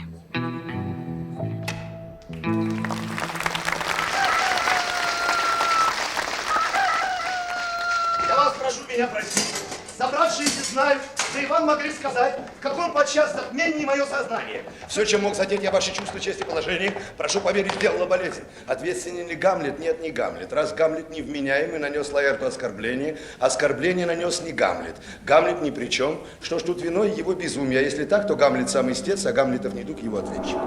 Speaker 21: Я вас прошу меня простить. Собравшиеся знают, да и вам могли сказать, в каком подчас затмении мое сознание. Все, чем мог задеть я ваши чувства, честь и положение, прошу поверить, сделала болезнь. Ответственен ли Гамлет? Нет, не Гамлет. Раз Гамлет невменяемый, нанес Лаэрту оскорбление, оскорбление нанес не Гамлет. Гамлет ни при чем. Что ж тут виной его безумие? А если так, то Гамлет сам истец, а Гамлетов недуг его ответчик.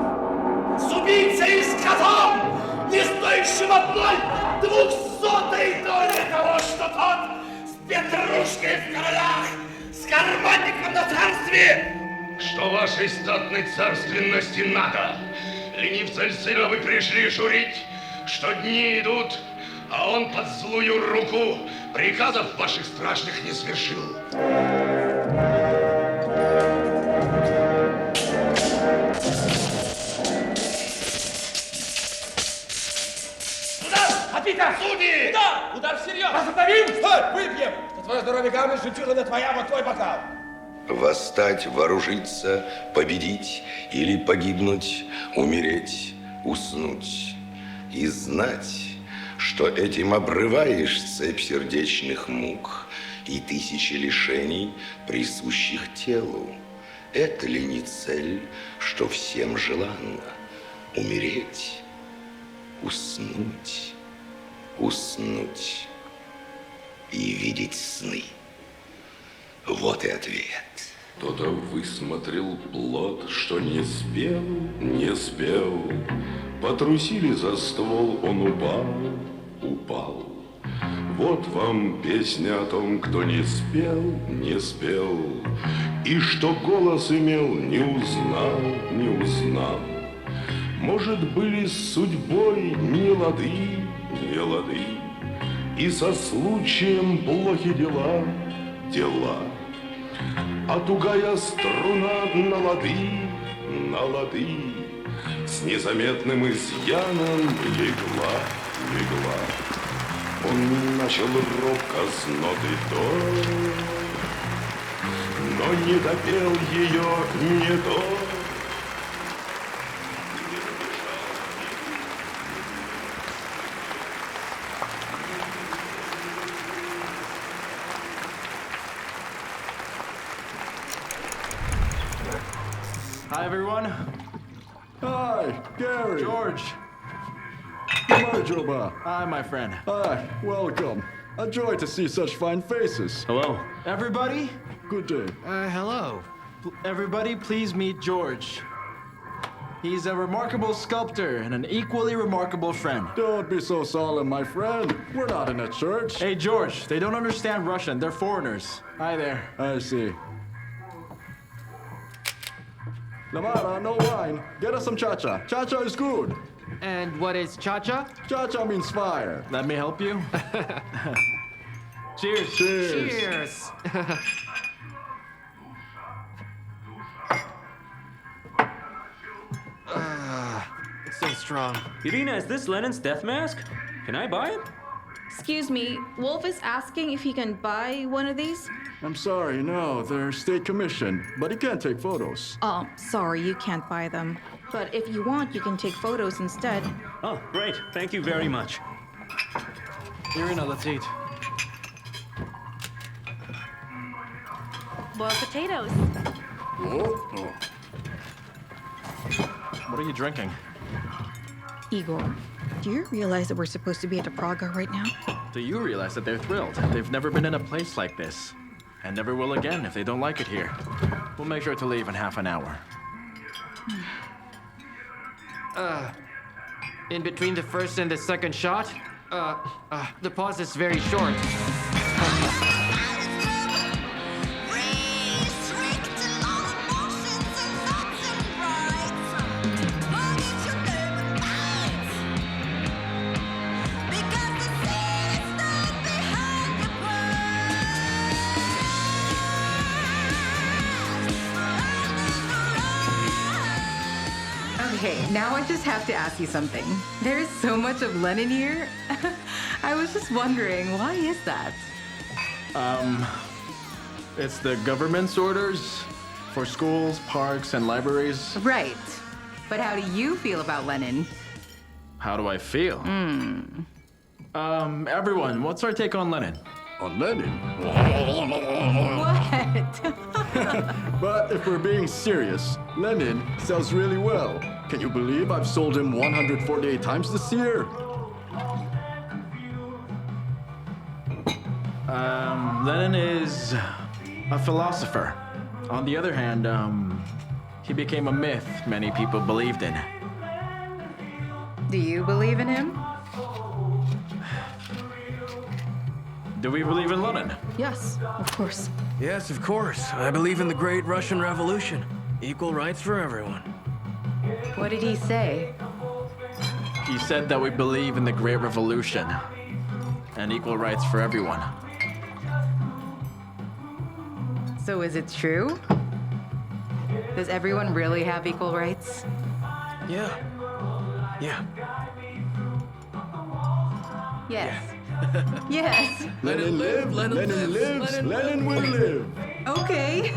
Speaker 21: С убийцей и с козом, не стоящим одной 200-й доли того, что тот с петрушкой в королях, с карманником на царстве.
Speaker 22: Что вашей статной царственности надо? Ленивца сына вы пришли журить, что дни идут, а он под злую руку приказов ваших страшных не свершил.
Speaker 21: Отбита! Судьи! Удар! Удар всерьез! Возобновим! Стой! Выпьем! За твое здоровье, Гамлет, жемчужина твоя, вот твой бокал!
Speaker 22: Восстать, вооружиться, победить или погибнуть, умереть, уснуть. И знать, что этим обрываешь цепь сердечных мук и тысячи лишений, присущих телу. Это ли не цель, что всем желанно? Умереть, уснуть, уснуть и видеть сны. Вот и ответ.
Speaker 23: Кто-то высмотрел плод, что не спел, не спел. Потрусили за ствол, он упал, упал. Вот вам песня о том, кто не спел, не спел. И что голос имел, не узнал, не узнал. Может, были с судьбой не лады, не лады. И со случаем плохи дела, дела. А тугая струна на лады, с незаметным изъяном легла, легла. Он начал робко с ноты до, но не допел ее не до.
Speaker 6: Hi, everyone.
Speaker 1: Hi, Gary.
Speaker 6: George.
Speaker 1: Marjoba.
Speaker 6: Hi, my friend.
Speaker 1: Hi, welcome. A joy to see such fine faces.
Speaker 6: Hello. Everybody?
Speaker 1: Good day.
Speaker 6: Hello. Everybody, please meet George. He's a remarkable sculptor and an equally remarkable friend.
Speaker 1: Don't be so solemn, my friend. We're not in a church.
Speaker 6: Hey, George, they don't understand Russian. They're foreigners. Hi there.
Speaker 1: I see. Lamara, no wine. Get us some cha-cha. Cha-cha is good.
Speaker 14: And what is cha-cha?
Speaker 1: Cha-cha means fire.
Speaker 6: Let me help you. Cheers.
Speaker 1: Cheers.
Speaker 14: Cheers. It's so strong.
Speaker 3: Irina, is this Lenin's death mask? Can I buy it?
Speaker 5: Excuse me, Wolf is asking if he can buy one of these?
Speaker 1: I'm sorry, no, they're state commissioned, but he can't take photos.
Speaker 5: Oh, sorry, you can't buy them. But if you want, you can take photos instead.
Speaker 3: Oh, great. Thank you very much.
Speaker 6: Irina, let's eat.
Speaker 12: Boiled potatoes.
Speaker 1: Oh.
Speaker 6: What are you drinking?
Speaker 5: Igor, do you realize that we're supposed to be at Praga right now?
Speaker 6: Do you realize that they're thrilled? They've never been in a place like this. And never will again if they don't like it here. We'll make sure to leave in half an hour.
Speaker 14: In between the first and the second shot, the pause is very short.
Speaker 4: Okay, now I just have to ask you something. There is so much of Lenin here. I was just wondering, why is that?
Speaker 6: It's the government's orders for schools, parks, and libraries.
Speaker 4: Right. But how do you feel about Lenin?
Speaker 6: How do I feel? Everyone, what's our take on Lenin?
Speaker 1: On Lenin?
Speaker 4: What?
Speaker 1: But if we're being serious, Lenin sells really well. Can you believe I've sold him 148 times this year?
Speaker 6: Lenin is a philosopher. On the other hand, he became a myth many people believed in.
Speaker 4: Do you believe in him?
Speaker 6: Do we believe in Lenin?
Speaker 5: Yes, of course.
Speaker 8: Yes, of course. I believe in the Great Russian Revolution. Equal rights for everyone.
Speaker 4: What did he say?
Speaker 6: He said that we believe in the Great Revolution and equal rights for everyone.
Speaker 4: So is it true? Does everyone really have equal rights?
Speaker 8: Yeah. Yeah.
Speaker 4: Yes. Yes.
Speaker 1: Lenin live, Lenin lives, Lenin will live.
Speaker 4: Okay.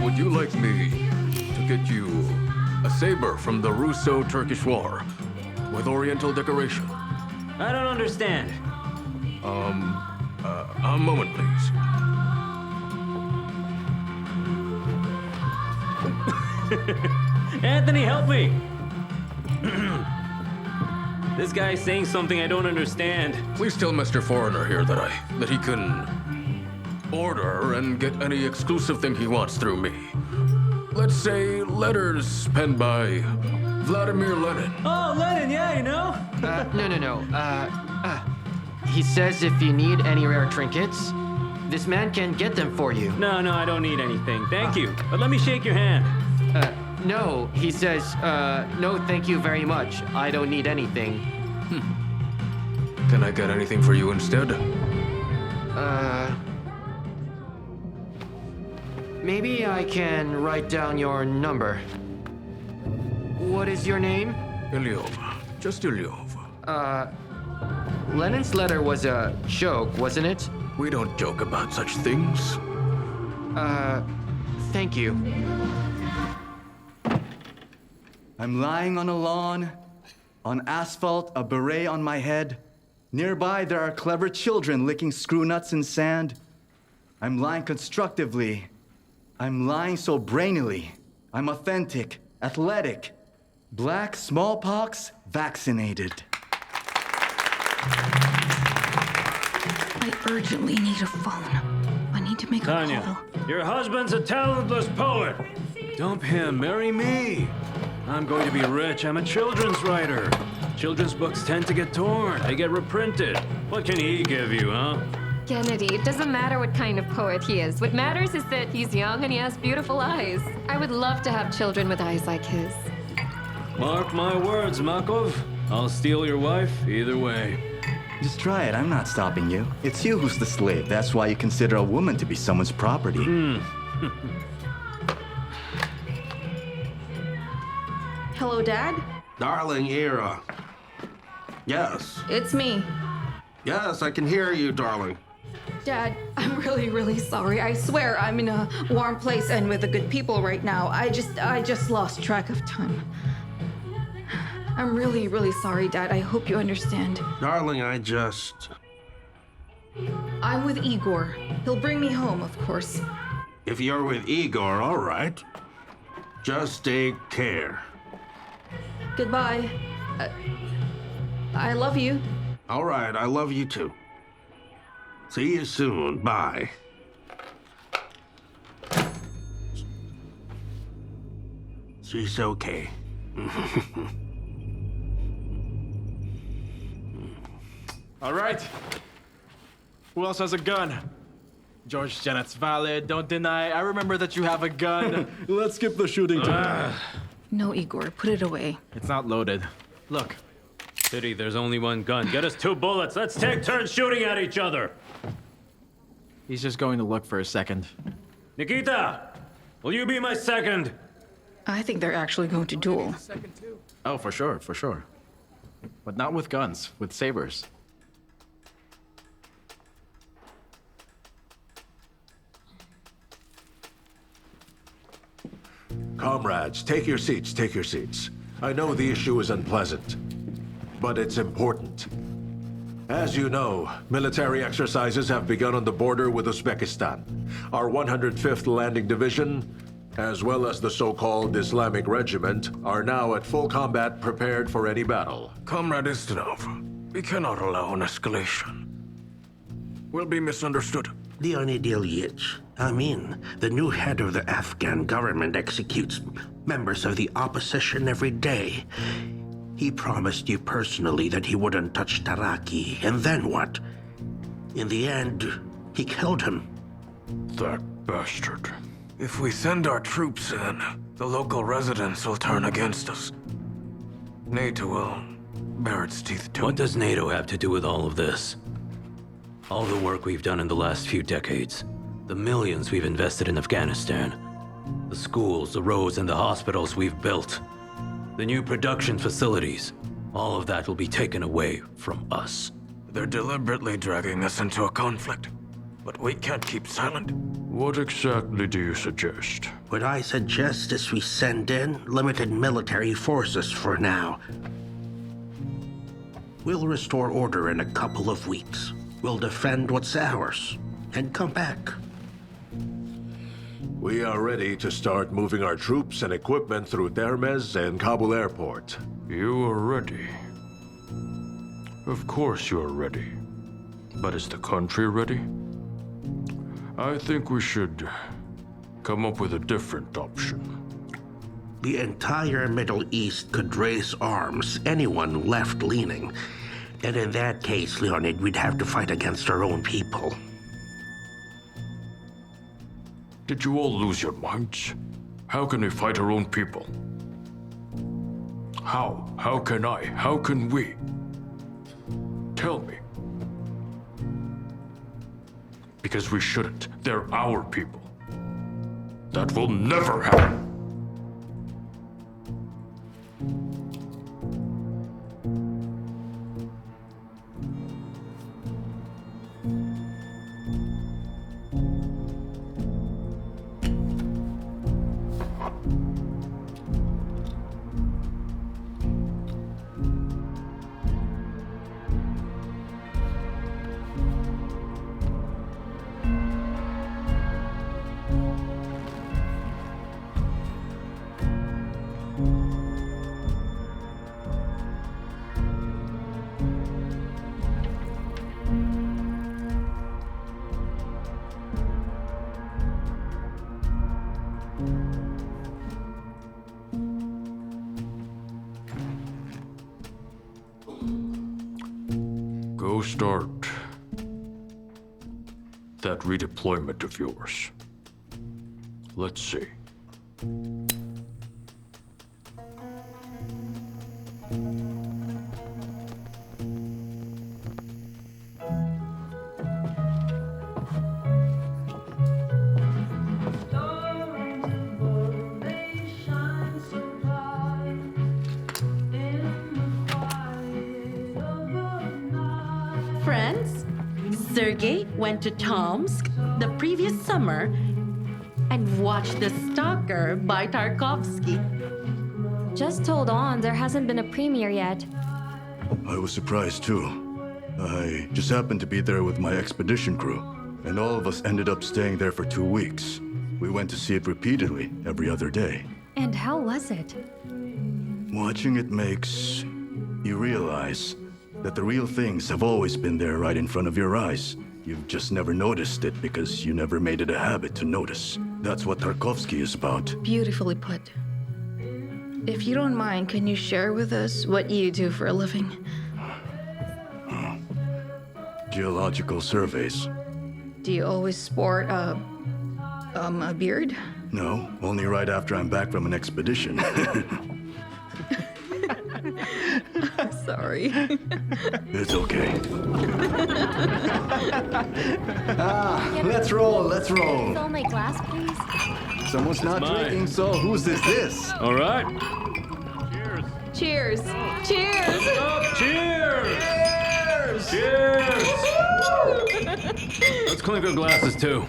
Speaker 8: Would you like me to get you a saber from the Russo-Turkish War with Oriental decoration?
Speaker 3: I don't understand.
Speaker 8: A moment, please.
Speaker 3: Anthony, help me! This guy's saying something I don't understand.
Speaker 8: Please tell Mr. Foreigner here that he can order and get any exclusive thing he wants through me. Let's say letters penned by Vladimir Lenin.
Speaker 3: Oh, Lenin, yeah, you know?
Speaker 14: No. He says if you need any rare trinkets, this man can get them for you.
Speaker 3: No, I don't need anything. Thank you. But let me shake your hand.
Speaker 14: No, he says, no, thank you very much. I don't need anything.
Speaker 8: Can I get anything for you instead?
Speaker 14: Maybe I can write down your number. What is your name?
Speaker 8: Ilyov. Just Ilyov.
Speaker 14: Lenin's letter was a joke, wasn't it?
Speaker 8: We don't joke about such things.
Speaker 14: Thank you.
Speaker 19: I'm lying on a lawn, on asphalt, a beret on my head. Nearby, there are clever children licking screw nuts in sand. I'm lying constructively. I'm lying so brainily. I'm authentic, athletic, black, smallpox, vaccinated.
Speaker 5: I urgently need a phone. I need to make a call.
Speaker 3: Tanya, your husband's a talentless poet. Dump him, marry me. I'm going to be rich. I'm a children's writer. Children's books tend to get torn. They get reprinted. What can he give you, huh?
Speaker 9: Kennedy, it doesn't matter what kind of poet he is. What matters is that he's young and he has beautiful eyes. I would love to have children with eyes like his.
Speaker 3: Mark my words, Makov. I'll steal your wife either way.
Speaker 19: Just try it. I'm not stopping you. It's you who's the slave. That's why you consider a woman to be someone's property.
Speaker 5: Hello, Dad?
Speaker 20: Darling Ira. Yes.
Speaker 5: It's me.
Speaker 20: Yes, I can hear you, darling.
Speaker 5: Dad, I'm really, really sorry. I swear I'm in a warm place and with the good people right now. I just lost track of time. I'm really, really sorry, Dad. I hope you understand.
Speaker 20: Darling,
Speaker 5: I'm with Igor. He'll bring me home, of course.
Speaker 20: If you're with Igor, all right. Just take care.
Speaker 5: Goodbye. I love you.
Speaker 20: All right, I love you too. See you soon. Bye. She's okay.
Speaker 6: All right. Who else has a gun? George Janet's valid. Don't deny. I remember that you have a gun.
Speaker 1: Let's skip the shooting time.
Speaker 5: No, Igor, put it away.
Speaker 6: It's not loaded. Look.
Speaker 3: Pity there's only one gun. Get us 2 bullets. Let's take turns shooting at each other.
Speaker 6: He's just going to look for a second.
Speaker 3: Nikita, will you be my second?
Speaker 5: I think they're actually going to duel.
Speaker 6: Oh, for sure, for sure. But not with guns, with sabers.
Speaker 13: Comrades, take your seats, take your seats. I know the issue is unpleasant, but it's important. As you know, military exercises have begun on the border with Uzbekistan. Our 105th Landing Division, as well as the so-called Islamic Regiment, are now at full combat, prepared for any battle.
Speaker 8: Comrade Istinov, we cannot allow an escalation. We'll be misunderstood.
Speaker 20: Leonid Ilyich, Amin, the new head of the Afghan government, executes members of the opposition every day. He promised you personally that he wouldn't touch Taraki, and then what? In the end, he killed him.
Speaker 8: That bastard. If we send our troops in, the local residents will turn against us. NATO will bare its teeth too.
Speaker 10: What does NATO have to do with all of this? All the work we've done in the last few decades, the millions we've invested in Afghanistan, the schools, the roads, and the hospitals we've built, the new production facilities, all of that will be taken away from us.
Speaker 8: They're deliberately dragging us into a conflict, but we can't keep silent. What exactly do you suggest?
Speaker 20: What I suggest is we send in limited military forces for now. We'll restore order in a couple of weeks. We'll defend what's ours and come back.
Speaker 13: We are ready to start moving our troops and equipment through Termez and Kabul Airport.
Speaker 8: You are ready.
Speaker 15: Of course you're ready. But is the country ready? I think we should come up with a different option.
Speaker 20: The entire Middle East could raise arms, anyone left-leaning. And in that case, Leonid, we'd have to fight against our own people.
Speaker 15: Did you all lose your minds? How can we fight our own people? How? How can I? How can we? Tell me. Because we shouldn't. They're our people. That will never happen. Go start that redeployment of yours. Let's see.
Speaker 12: Friends, Sergei went to Tomsk the previous summer and watched The Stalker by Tarkovsky.
Speaker 2: Just hold on, there hasn't been a premiere yet.
Speaker 1: I was surprised too. I just happened to be there with my expedition crew, and all of us ended up staying there for 2 weeks. We went to see it repeatedly, every other day.
Speaker 2: And how was it?
Speaker 1: Watching it makes you realize that the real things have always been there right in front of your eyes. You've just never noticed it because you never made it a habit to notice. That's what Tarkovsky is about.
Speaker 5: Beautifully put. If you don't mind, can you share with us what you do for a living?
Speaker 1: Geological surveys.
Speaker 5: Do you always sport a beard?
Speaker 1: No, only right after I'm back from an expedition.
Speaker 5: Sorry.
Speaker 1: It's okay.
Speaker 19: Let's roll, let's roll.
Speaker 2: Fill my glass, please.
Speaker 19: Someone's not drinking, so whose is this?
Speaker 3: All right.
Speaker 5: Cheers. Cheers.
Speaker 3: Cheers! Cheers! Let's clink our glasses too.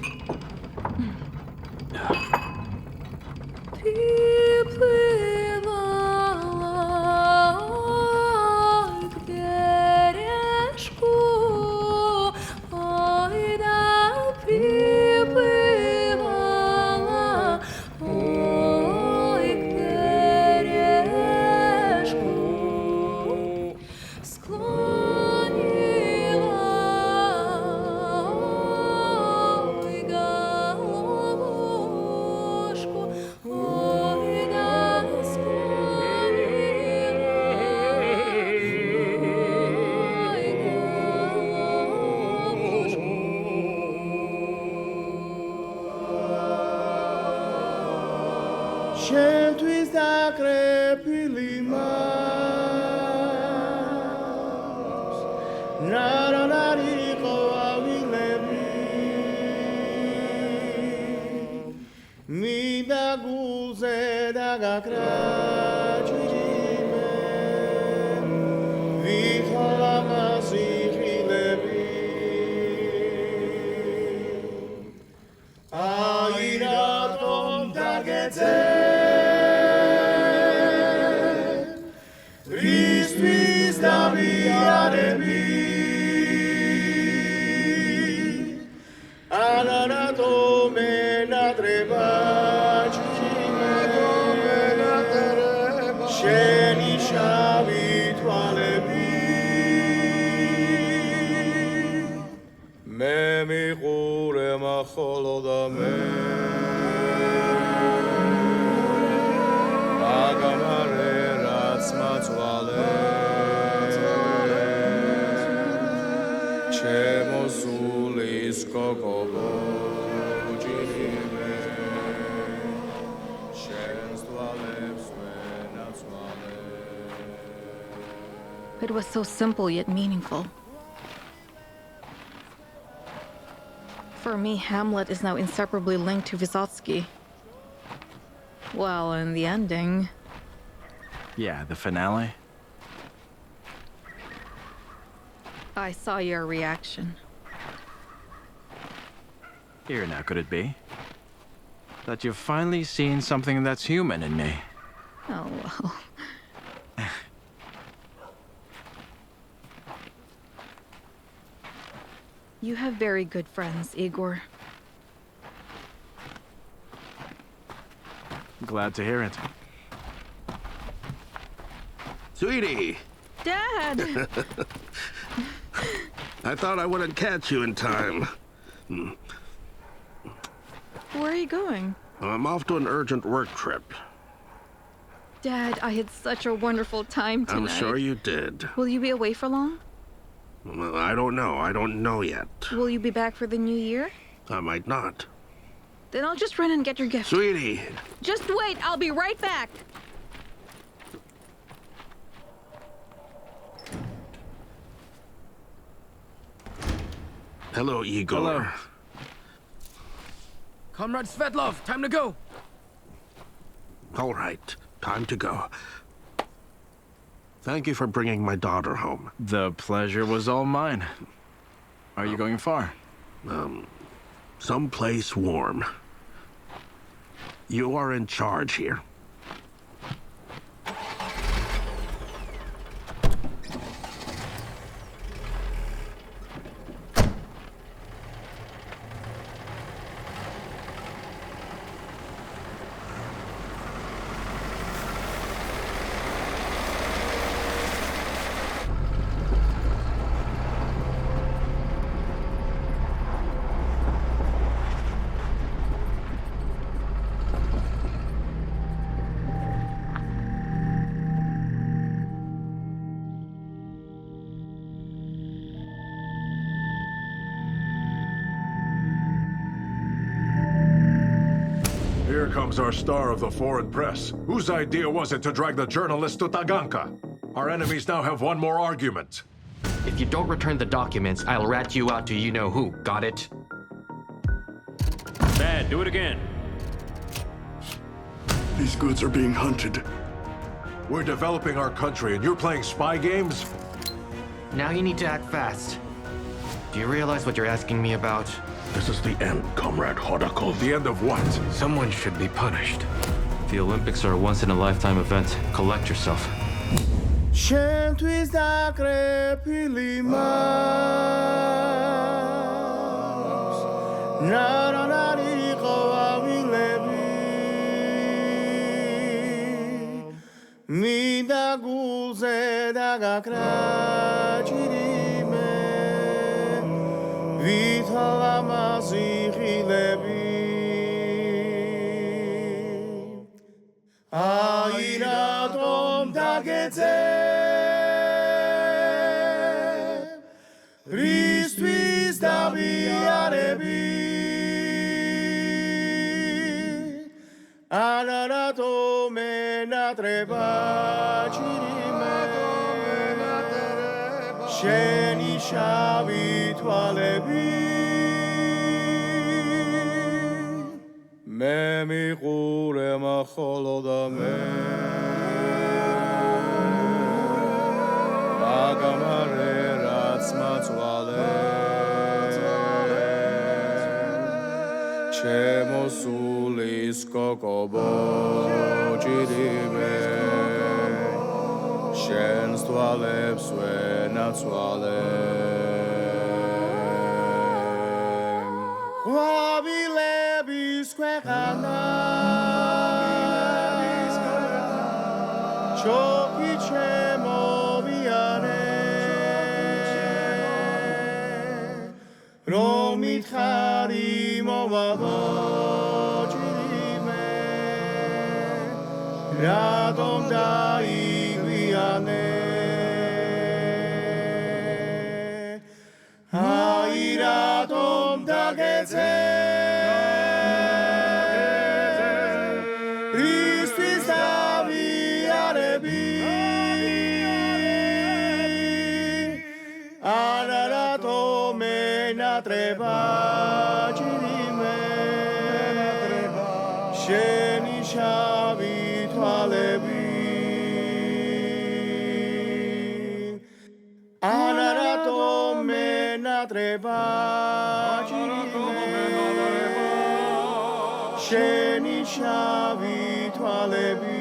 Speaker 5: It was so simple yet meaningful. For me, Hamlet is now inseparably linked to Vysotskii. Well, in the ending...
Speaker 6: Yeah, the finale.
Speaker 5: I saw your reaction.
Speaker 6: Here now, could it be? That you've finally seen something that's human in me.
Speaker 5: Oh, well. You have very good friends, Igor.
Speaker 6: Glad to hear it.
Speaker 20: Sweetie!
Speaker 5: Dad!
Speaker 20: I thought I wouldn't catch you in time.
Speaker 5: Where are you going?
Speaker 20: I'm off to an urgent work trip.
Speaker 5: Dad, I had such a wonderful time tonight.
Speaker 20: I'm sure you did.
Speaker 5: Will you be away for long?
Speaker 20: Well, I don't know. I don't know yet.
Speaker 5: Will you be back for the new year?
Speaker 20: I might not.
Speaker 5: Then I'll just run and get your gift.
Speaker 20: Sweetie!
Speaker 5: Just wait, I'll be right back!
Speaker 20: Hello, Igor.
Speaker 8: Hello. Comrade Svetlov, time to go!
Speaker 20: All right, time to go. Thank you for bringing my daughter home.
Speaker 6: The pleasure was all mine. Are you going far?
Speaker 20: Someplace warm. You are in charge here.
Speaker 13: Here comes our star of the foreign press. Whose idea was it to drag the journalist to Taganka? Our enemies now have one more argument.
Speaker 14: If you don't return the documents, I'll rat you out to you-know-who. Got it?
Speaker 3: Dad, do it again.
Speaker 1: These goods are being hunted.
Speaker 13: We're developing our country and you're playing spy games?
Speaker 14: Now you need to act fast. Do you realize what you're asking me about?
Speaker 7: This is the end, Comrade Hodakov.
Speaker 13: The end of what?
Speaker 8: Someone should be punished. The Olympics are a once-in-a-lifetime event. Collect yourself.
Speaker 16: Ro რომ მითხარი მოვაღო ჭირიმე რატომ დაიგვიანე აი რატომ დაგეძე ისთვის დავიარები არა რატომ ენატრება ჭირიმე შენი შავი თვალები არა რატომ ენატრება ჭირიმე შენი შავი თვალები